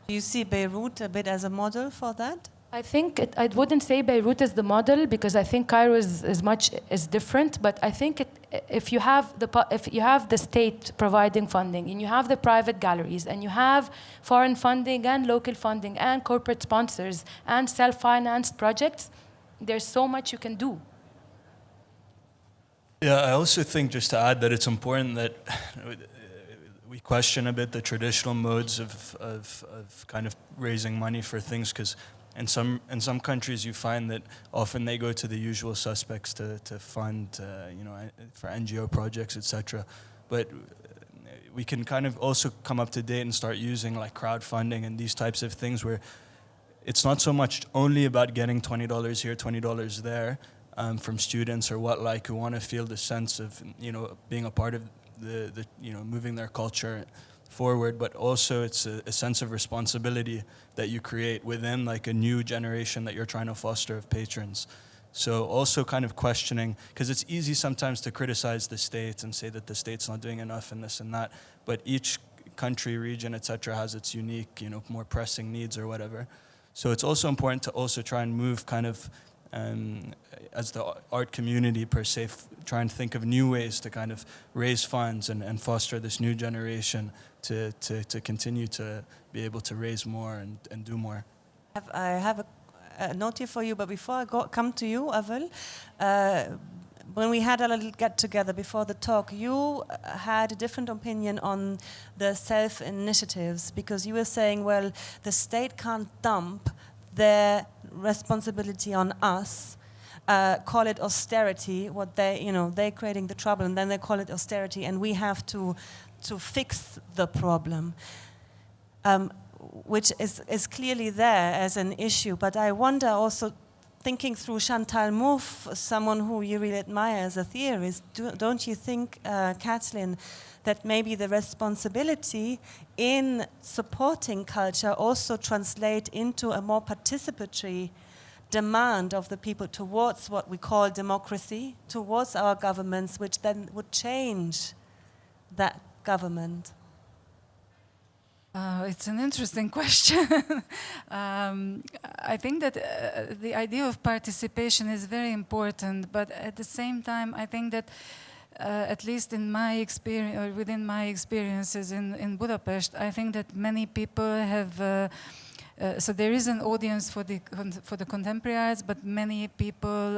Do you see Beirut a bit as a model for that? I think I wouldn't say Beirut is the model, because I think Cairo is different. But I think if you have the state providing funding, and you have the private galleries, and you have foreign funding and local funding and corporate sponsors and self-financed projects, there's so much you can do. Yeah, I also think, just to add, that it's important that we question a bit the traditional modes of kind of raising money for things, because in some countries you find that often they go to the usual suspects to fund for NGO projects, etc. But we can kind of also come up to date and start using like crowdfunding and these types of things, where it's not so much only about getting $20 here, $20 there from students or who want to feel the sense of being a part of the moving their culture forward, but also it's a sense of responsibility that you create within like a new generation that you're trying to foster of patrons. So also kind of questioning, because it's easy sometimes to criticize the state and say that the state's not doing enough and this and that, but each country, region, etc. has its unique, more pressing needs or whatever. So it's also important to also try and move kind of as the art community per se, try and think of new ways to kind of raise funds and foster this new generation to continue to be able to raise more and do more. I have a note here for you, but before I come to you, Övül, when we had a little get-together before the talk, you had a different opinion on the self-initiatives, because you were saying, well, the state can't dump their responsibility on us, call it austerity, they're creating the trouble, and then they call it austerity, and we have to fix the problem, which is clearly there as an issue. But I wonder also, thinking through Chantal Mouffe, someone who you really admire as a theorist, don't you think, Kathleen, that maybe the responsibility in supporting culture also translate into a more participatory demand of the people towards what we call democracy, towards our governments, which then would change that government? It's an interesting question. I think that the idea of participation is very important, but at the same time, I think that at least in my experience, or within my experiences in Budapest, I think that many people have so there is an audience for the contemporary arts, but many people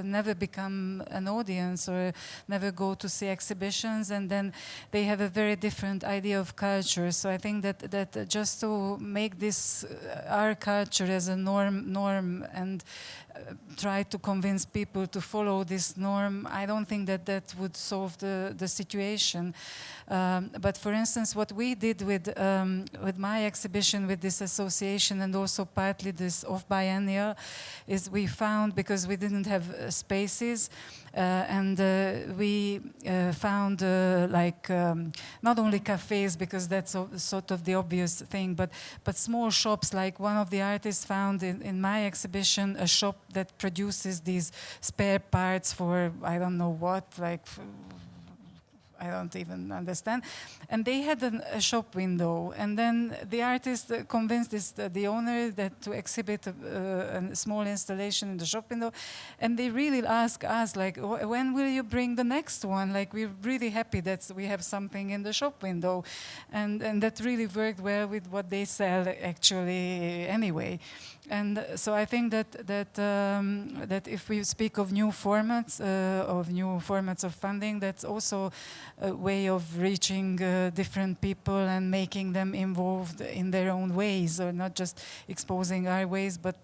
never become an audience or never go to see exhibitions, and then they have a very different idea of culture. So I think that just to make this our culture as a norm and try to convince people to follow this norm, I don't think that would solve the situation. But for instance, what we did with my exhibition, with this association, and also partly this off-biennial, is we found, because we didn't have spaces, and we found not only cafes, because that's sort of the obvious thing, but small shops. Like one of the artists found in my exhibition a shop that produces these spare parts for I don't know what, I don't even understand. And they had a shop window, and then the artist convinced the owner that to exhibit a small installation in the shop window, and they really asked us, like, when will you bring the next one? Like, we're really happy that we have something in the shop window, and that really worked well with what they sell actually anyway. And so I think that if we speak of new formats of funding, that's also a way of reaching different people and making them involved in their own ways, or not just exposing our ways, but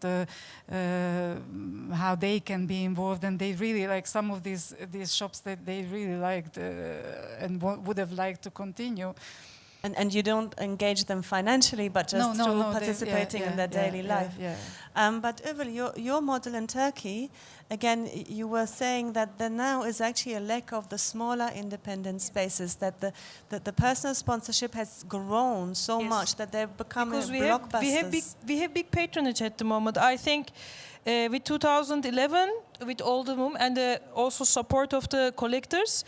how they can be involved. And they really like some of these shops that they really liked and would have liked to continue. And you don't engage them financially, but just through participating in their daily life. But Övül, your model in Turkey, again, you were saying that there now is actually a lack of the smaller independent spaces, that the personal sponsorship has grown so much that they're becoming blockbusters. We have big patronage at the moment. I think with 2011, with all the movement and also support of the collectors,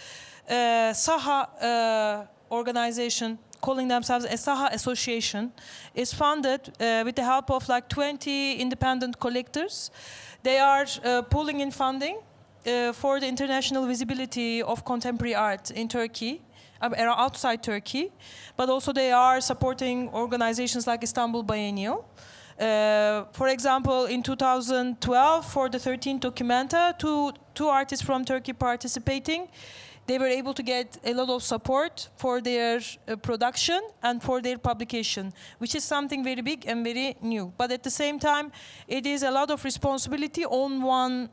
Saha organization, calling themselves a Saha Association, is funded with the help of like 20 independent collectors. They are pulling in funding for the international visibility of contemporary art in Turkey, outside Turkey, but also they are supporting organizations like Istanbul Biennial. For example, in 2012, for the 13th Documenta, two artists from Turkey participating, they were able to get a lot of support for their production and for their publication, which is something very big and very new. But at the same time, it is a lot of responsibility on one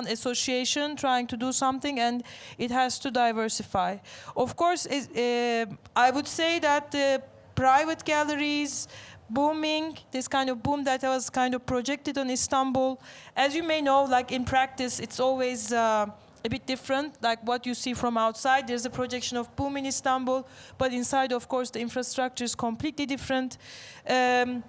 association trying to do something, and it has to diversify. Of course, I would say that the private galleries booming, this kind of boom that was kind of projected on Istanbul, as you may know, like in practice, it's always a bit different, like what you see from outside. There's a projection of boom in Istanbul, but inside, of course, the infrastructure is completely different. And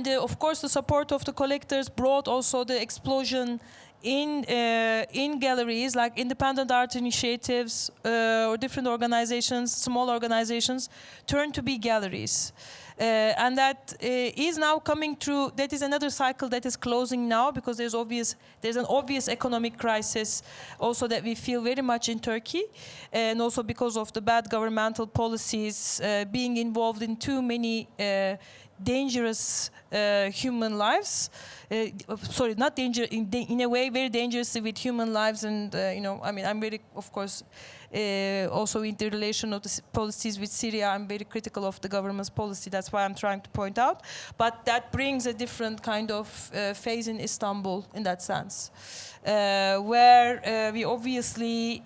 of course, the support of the collectors brought also the explosion in galleries, like independent art initiatives or different organizations, small organizations, turn to be galleries. And that is now coming through. That is another cycle that is closing now, because there's an obvious economic crisis also that we feel very much in Turkey, and also because of the bad governmental policies, being involved in too many dangerous human lives. Sorry, not danger, in a way very dangerous with human lives. And I mean, I'm very, of course, also in the relation of the policies with Syria, I'm very critical of the government's policy. That's why I'm trying to point out. But that brings a different kind of phase in Istanbul in that sense, where we obviously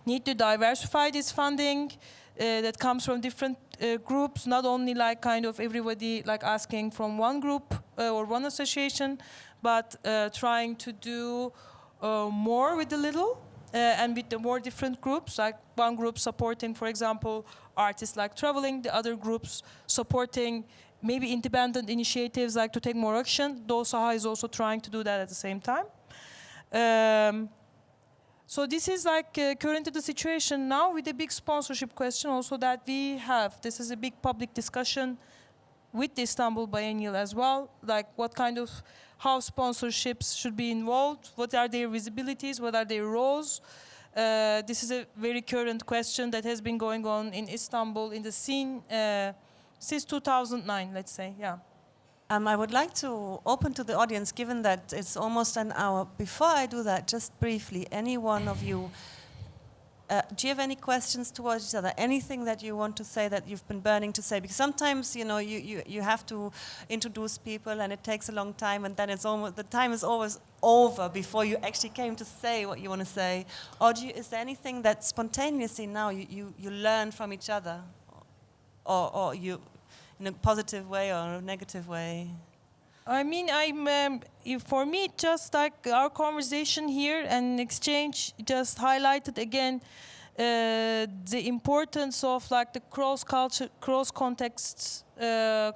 need to diversify this funding that comes from different groups, not only like kind of everybody like asking from one group or one association, but trying to do more with the little. And with the more different groups, like one group supporting, for example, artists like traveling, the other groups supporting maybe independent initiatives like to take more action. Though Saha is also trying to do that at the same time. So this is like currently the situation now, with a big sponsorship question also that we have. This is a big public discussion with the Istanbul Biennial as well, like what kind of, how sponsorships should be involved, what are their visibilities, what are their roles. This is a very current question that has been going on in Istanbul, in the scene since 2009, let's say, yeah. I would like to open to the audience, given that it's almost an hour. Before I do that, just briefly, any one of you, do you have any questions towards each other? Anything that you want to say that you've been burning to say? Because sometimes, you know, you have to introduce people and it takes a long time, and then it's almost, the time is always over before you actually came to say what you want to say. Or is there anything that spontaneously now you learn from each other? Or you, in a positive way or a negative way? I mean, for me, just like our conversation here and exchange just highlighted again the importance of like the cross-culture, cross-context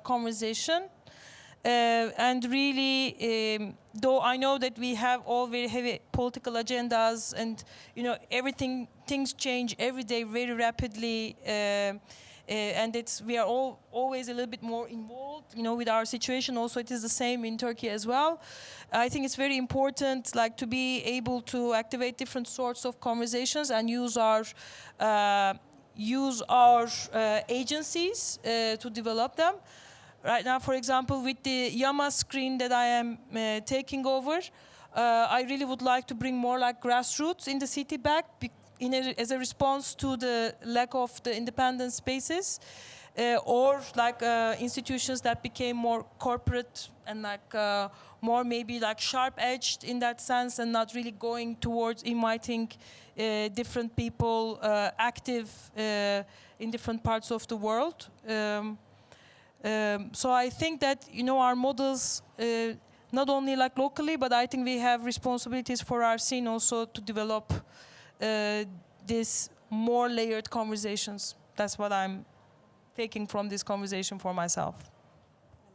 conversation. And really, though I know that we have all very heavy political agendas and, you know, things change every day very rapidly. And we are all always a little bit more involved, you know, with our situation. Also, it is the same in Turkey as well. I think it's very important, like, to be able to activate different sorts of conversations and use our agencies to develop them. Right now, for example, with the Yama screen that I am taking over, I really would like to bring more like grassroots in the city back. As a response to the lack of the independent spaces, or like institutions that became more corporate and like more maybe like sharp-edged in that sense, and not really going towards inviting different people active in different parts of the world. So I think that, you know, our models, not only like locally, but I think we have responsibilities for our scene also to develop these more layered conversations. That's what I'm taking from this conversation for myself.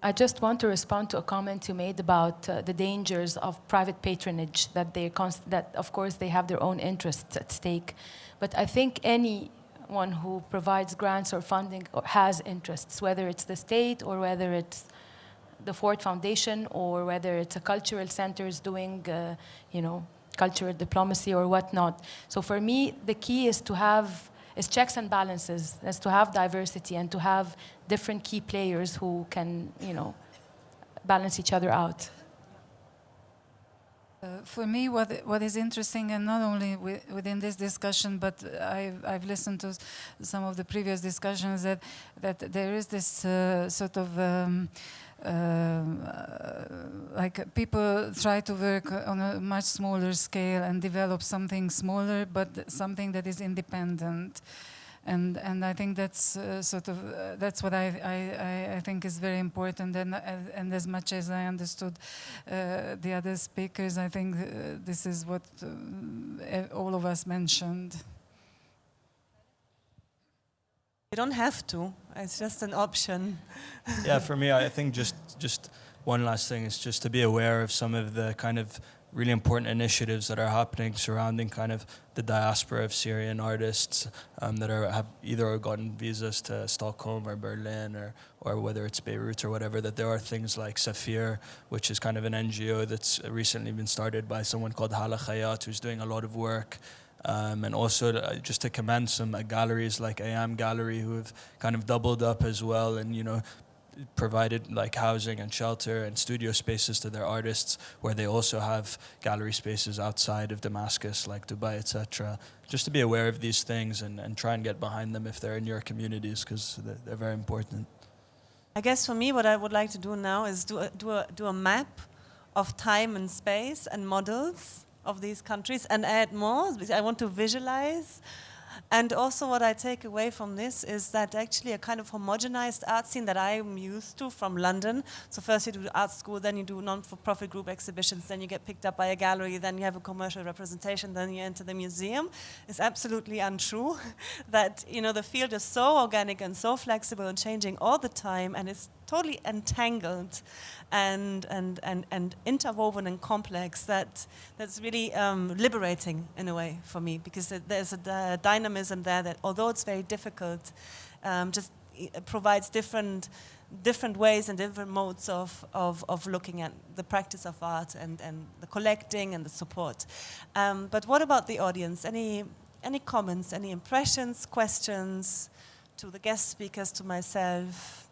I just want to respond to a comment you made about the dangers of private patronage, that of course they have their own interests at stake. But I think anyone who provides grants or funding has interests, whether it's the state or whether it's the Ford Foundation or whether it's a cultural centers doing, you know, cultural diplomacy or whatnot. So for me, the key is to have checks and balances, is to have diversity and to have different key players who can, you know, balance each other out. For me, what is interesting, and not only within this discussion, but I've listened to some of the previous discussions, that there is this sort of like people try to work on a much smaller scale and develop something smaller, but something that is independent. And I think that's that's what I think is very important. And as much as I understood the other speakers, I think this is what all of us mentioned. You don't have to. It's just an option. Yeah, for me, I think just one last thing is just to be aware of some of the kind of really important initiatives that are happening surrounding kind of the diaspora of Syrian artists that have either gotten visas to Stockholm or Berlin or whether it's Beirut or whatever, that there are things like Safir, which is kind of an NGO that's recently been started by someone called Hala Khayat, who's doing a lot of work. And also just to commend some galleries like AM Gallery, who have kind of doubled up as well and, you know, provided like housing and shelter and studio spaces to their artists, where they also have gallery spaces outside of Damascus, like Dubai, etc. Just to be aware of these things and try and get behind them if they're in your communities, because they're very important. I guess for me, what I would like to do now is do a map of time and space and models of these countries and add more, because I want to visualize. And also what I take away from this is that actually a kind of homogenized art scene that I'm used to from London. So first you do art school, then you do non-for-profit group exhibitions, then you get picked up by a gallery, then you have a commercial representation, then you enter the museum. It's absolutely untrue that, you know, the field is so organic and so flexible and changing all the time, and it's totally entangled and interwoven and complex. That's really liberating in a way for me, because there's a dynamism there that, although it's very difficult, just provides different ways and different modes of looking at the practice of art and the collecting and the support. But what about the audience? Any comments, any impressions, questions to the guest speakers, to myself?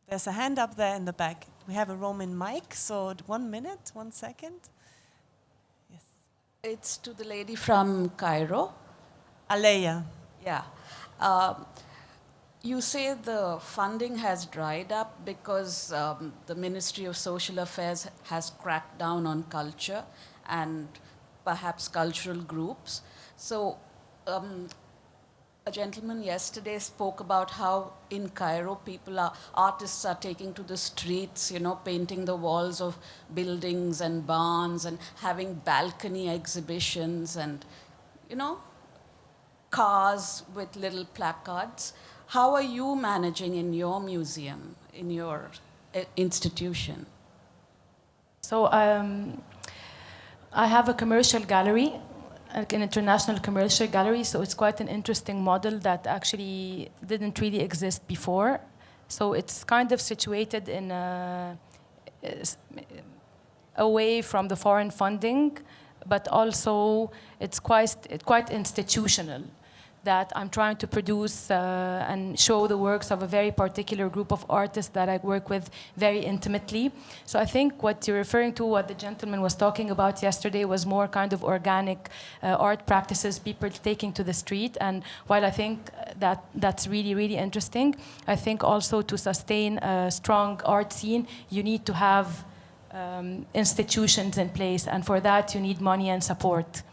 There's a hand up there in the back. We have a Roman mic, so 1 minute, 1 second. Yes. It's to the lady from Cairo. Aleya. Yeah. You say the funding has dried up because the Ministry of Social Affairs has cracked down on culture and perhaps cultural groups. So a gentleman yesterday spoke about how in Cairo artists are taking to the streets, painting the walls of buildings and barns and having balcony exhibitions and, cars with little placards. How are you managing in your museum, in your institution? So I have a commercial gallery, an international commercial gallery, so it's quite an interesting model that actually didn't really exist before. So it's kind of situated in away from the foreign funding, but also it's quite institutional, that I'm trying to produce and show the works of a very particular group of artists that I work with very intimately. So I think what you're referring to, what the gentleman was talking about yesterday, was more kind of organic art practices, people taking to the street. And while I think that's really, really interesting, I think also to sustain a strong art scene, you need to have institutions in place. And for that, you need money and support.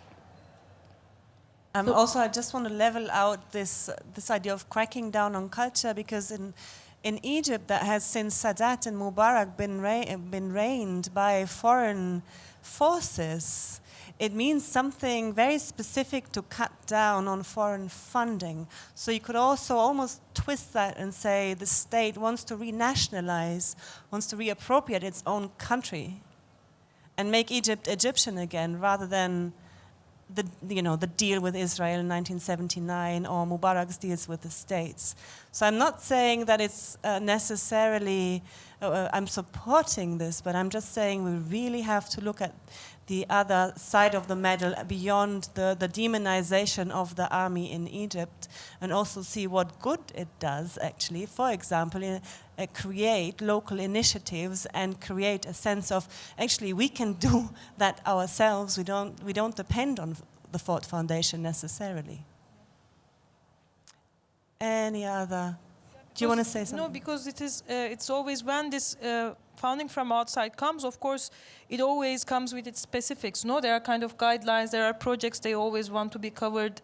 Also, I just want to level out this idea of cracking down on culture, because in Egypt, that has since Sadat and Mubarak been reigned by foreign forces. It means something very specific to cut down on foreign funding. So you could also almost twist that and say the state wants to renationalize, wants to reappropriate its own country and make Egypt Egyptian again, rather than the deal with Israel in 1979 or Mubarak's deals with the states. So I'm not saying that it's necessarily, I'm supporting this, but I'm just saying we really have to look at the other side of the medal beyond the demonization of the army in Egypt, and also see what good it does actually. For example, create local initiatives and create a sense of actually we can do that ourselves. We don't depend on the Ford Foundation necessarily. Any other? Do you want to say something? No, because it's always when this funding from outside comes, of course, it always comes with its specifics. No, there are kind of guidelines, there are projects they always want to be covered.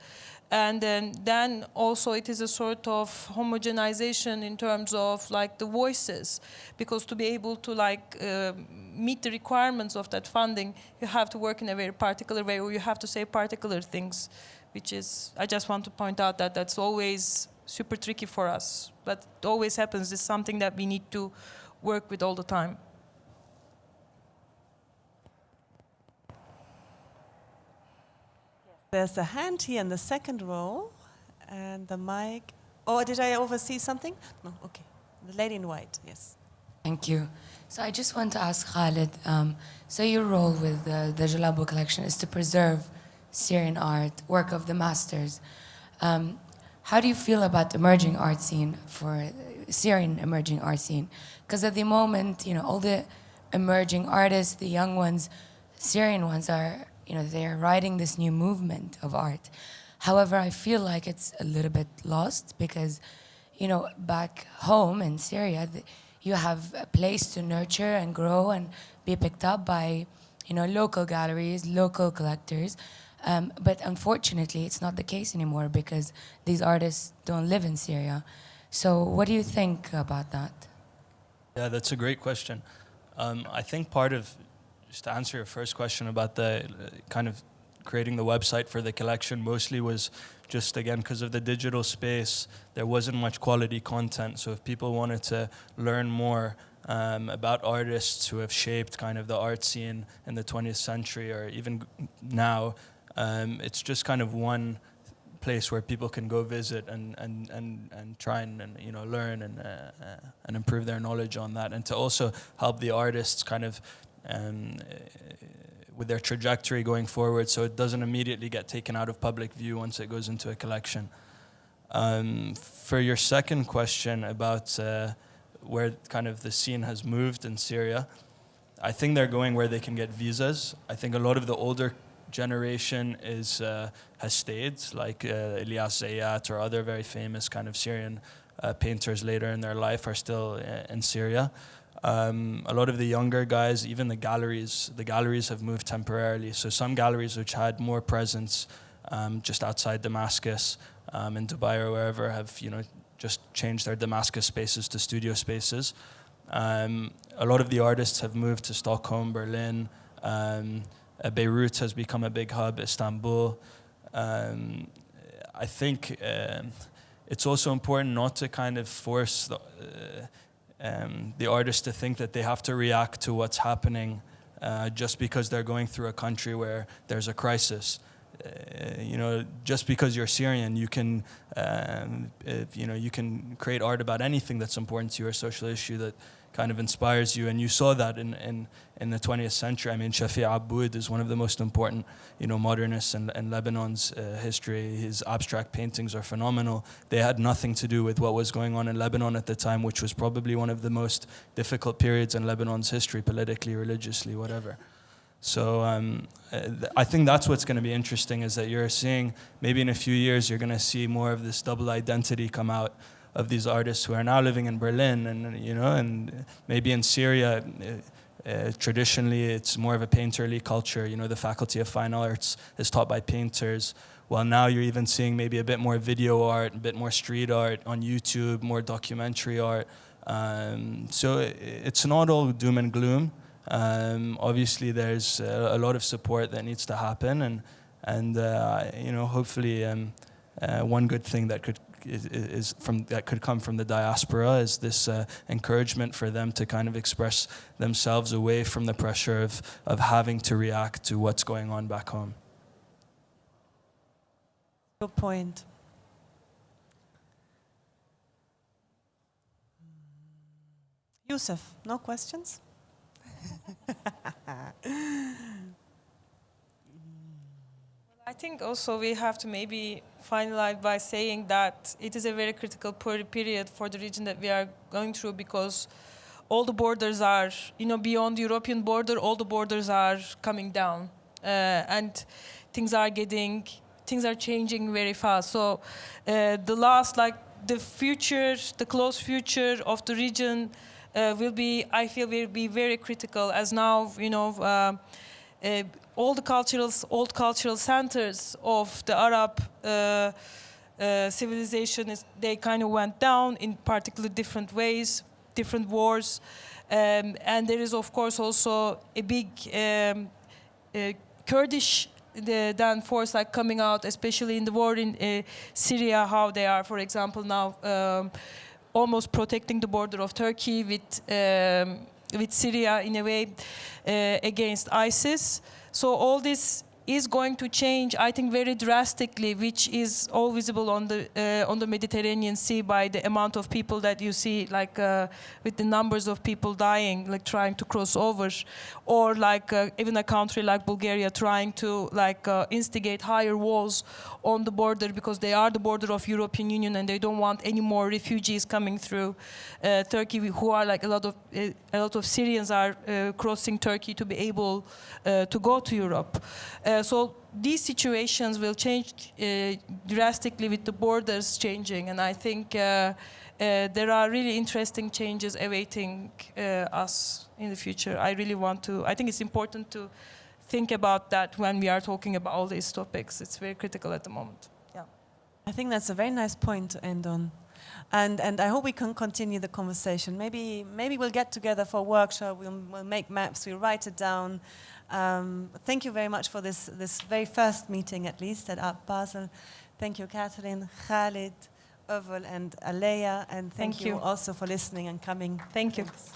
And then also it is a sort of homogenization in terms of like the voices, because to be able to meet the requirements of that funding, you have to work in a very particular way, or you have to say particular things, which is, I just want to point out that that's always super tricky for us, but it always happens. It's something that we need to work with all the time. There's a hand here in the second row, and the mic. Oh, did I oversee something? No, okay. The lady in white, yes. Thank you. So I just want to ask Khaled, so your role with the Jalanbo collection is to preserve Syrian art, work of the masters. How do you feel about the emerging art scene, for Syrian emerging art scene? Because at the moment, all the emerging artists, the young ones, Syrian ones are, they're riding this new movement of art. However, I feel like it's a little bit lost because, back home in Syria, you have a place to nurture and grow and be picked up by, local galleries, local collectors. But unfortunately, it's not the case anymore because these artists don't live in Syria. So what do you think about that? Yeah, that's a great question. I think part of, just to answer your first question about the kind of creating the website for the collection, mostly was just, again, because of the digital space, there wasn't much quality content. So if people wanted to learn more about artists who have shaped kind of the art scene in the 20th century or even now, it's just kind of one place where people can go visit and try and learn and improve their knowledge on that, and to also help the artists kind of with their trajectory going forward, so it doesn't immediately get taken out of public view once it goes into a collection. For your second question about where kind of the scene has moved in Syria. I think they're going where they can get visas. I think a lot of the older generation has stayed, like Ilyas Zayat or other very famous kind of Syrian painters later in their life are still in Syria. A lot of the younger guys, even the galleries have moved temporarily. So some galleries which had more presence just outside Damascus, in Dubai or wherever, have just changed their Damascus spaces to studio spaces. A lot of the artists have moved to Stockholm, Berlin. Beirut has become a big hub, Istanbul. I think it's also important not to kind of force the artists to think that they have to react to what's happening just because they're going through a country where there's a crisis. Just because you're Syrian, you can create art about anything that's important to you, or social issue that kind of inspires you, and you saw that in the 20th century. I mean, Shafi Aboud is one of the most important, modernists in Lebanon's history. His abstract paintings are phenomenal. They had nothing to do with what was going on in Lebanon at the time, which was probably one of the most difficult periods in Lebanon's history, politically, religiously, whatever. So I think that's what's going to be interesting, is that you're seeing, maybe in a few years, you're going to see more of this double identity come out of these artists who are now living in Berlin, and maybe in Syria, traditionally it's more of a painterly culture. The Faculty of Fine Arts is taught by painters. Well, now you're even seeing maybe a bit more video art, a bit more street art on YouTube, more documentary art. So it's not all doom and gloom. Obviously, there's a lot of support that needs to happen, and hopefully, one good thing that could come from the diaspora is this encouragement for them to kind of express themselves away from the pressure of having to react to what's going on back home. Good point. Yusuf, no questions? I think also we have to maybe finalize by saying that it is a very critical period for the region that we are going through, because all the borders are, beyond the European border, all the borders are coming down, and things are changing very fast. So the close future of the region will be very critical, as now, all the old cultural centers of the Arab civilization, they kind of went down in particular different ways, different wars, and there is of course also a big Kurdish force coming out, especially in the war in Syria, how they are, for example, now almost protecting the border of Turkey with Syria in a way against ISIS. So all this is going to change, I think, very drastically, which is all visible on the Mediterranean Sea by the amount of people that you see, with the numbers of people dying, trying to cross over, or even a country like Bulgaria trying to instigate higher walls on the border, because they are the border of European Union and they don't want any more refugees coming through Turkey, who are a lot of Syrians are crossing Turkey to be able to go to Europe. So these situations will change drastically with the borders changing, and I think there are really interesting changes awaiting us in the future. I think it's important to think about that when we are talking about all these topics. It's very critical at the moment. Yeah. I think that's a very nice point to end on. And I hope we can continue the conversation. Maybe we'll get together for a workshop, we'll make maps, we'll write it down. Thank you very much for this very first meeting, at least, at Art Basel. Thank you, Katalin, Khaled, Övül, and Aleya, and thank you also for listening and coming. Thank you. Thanks.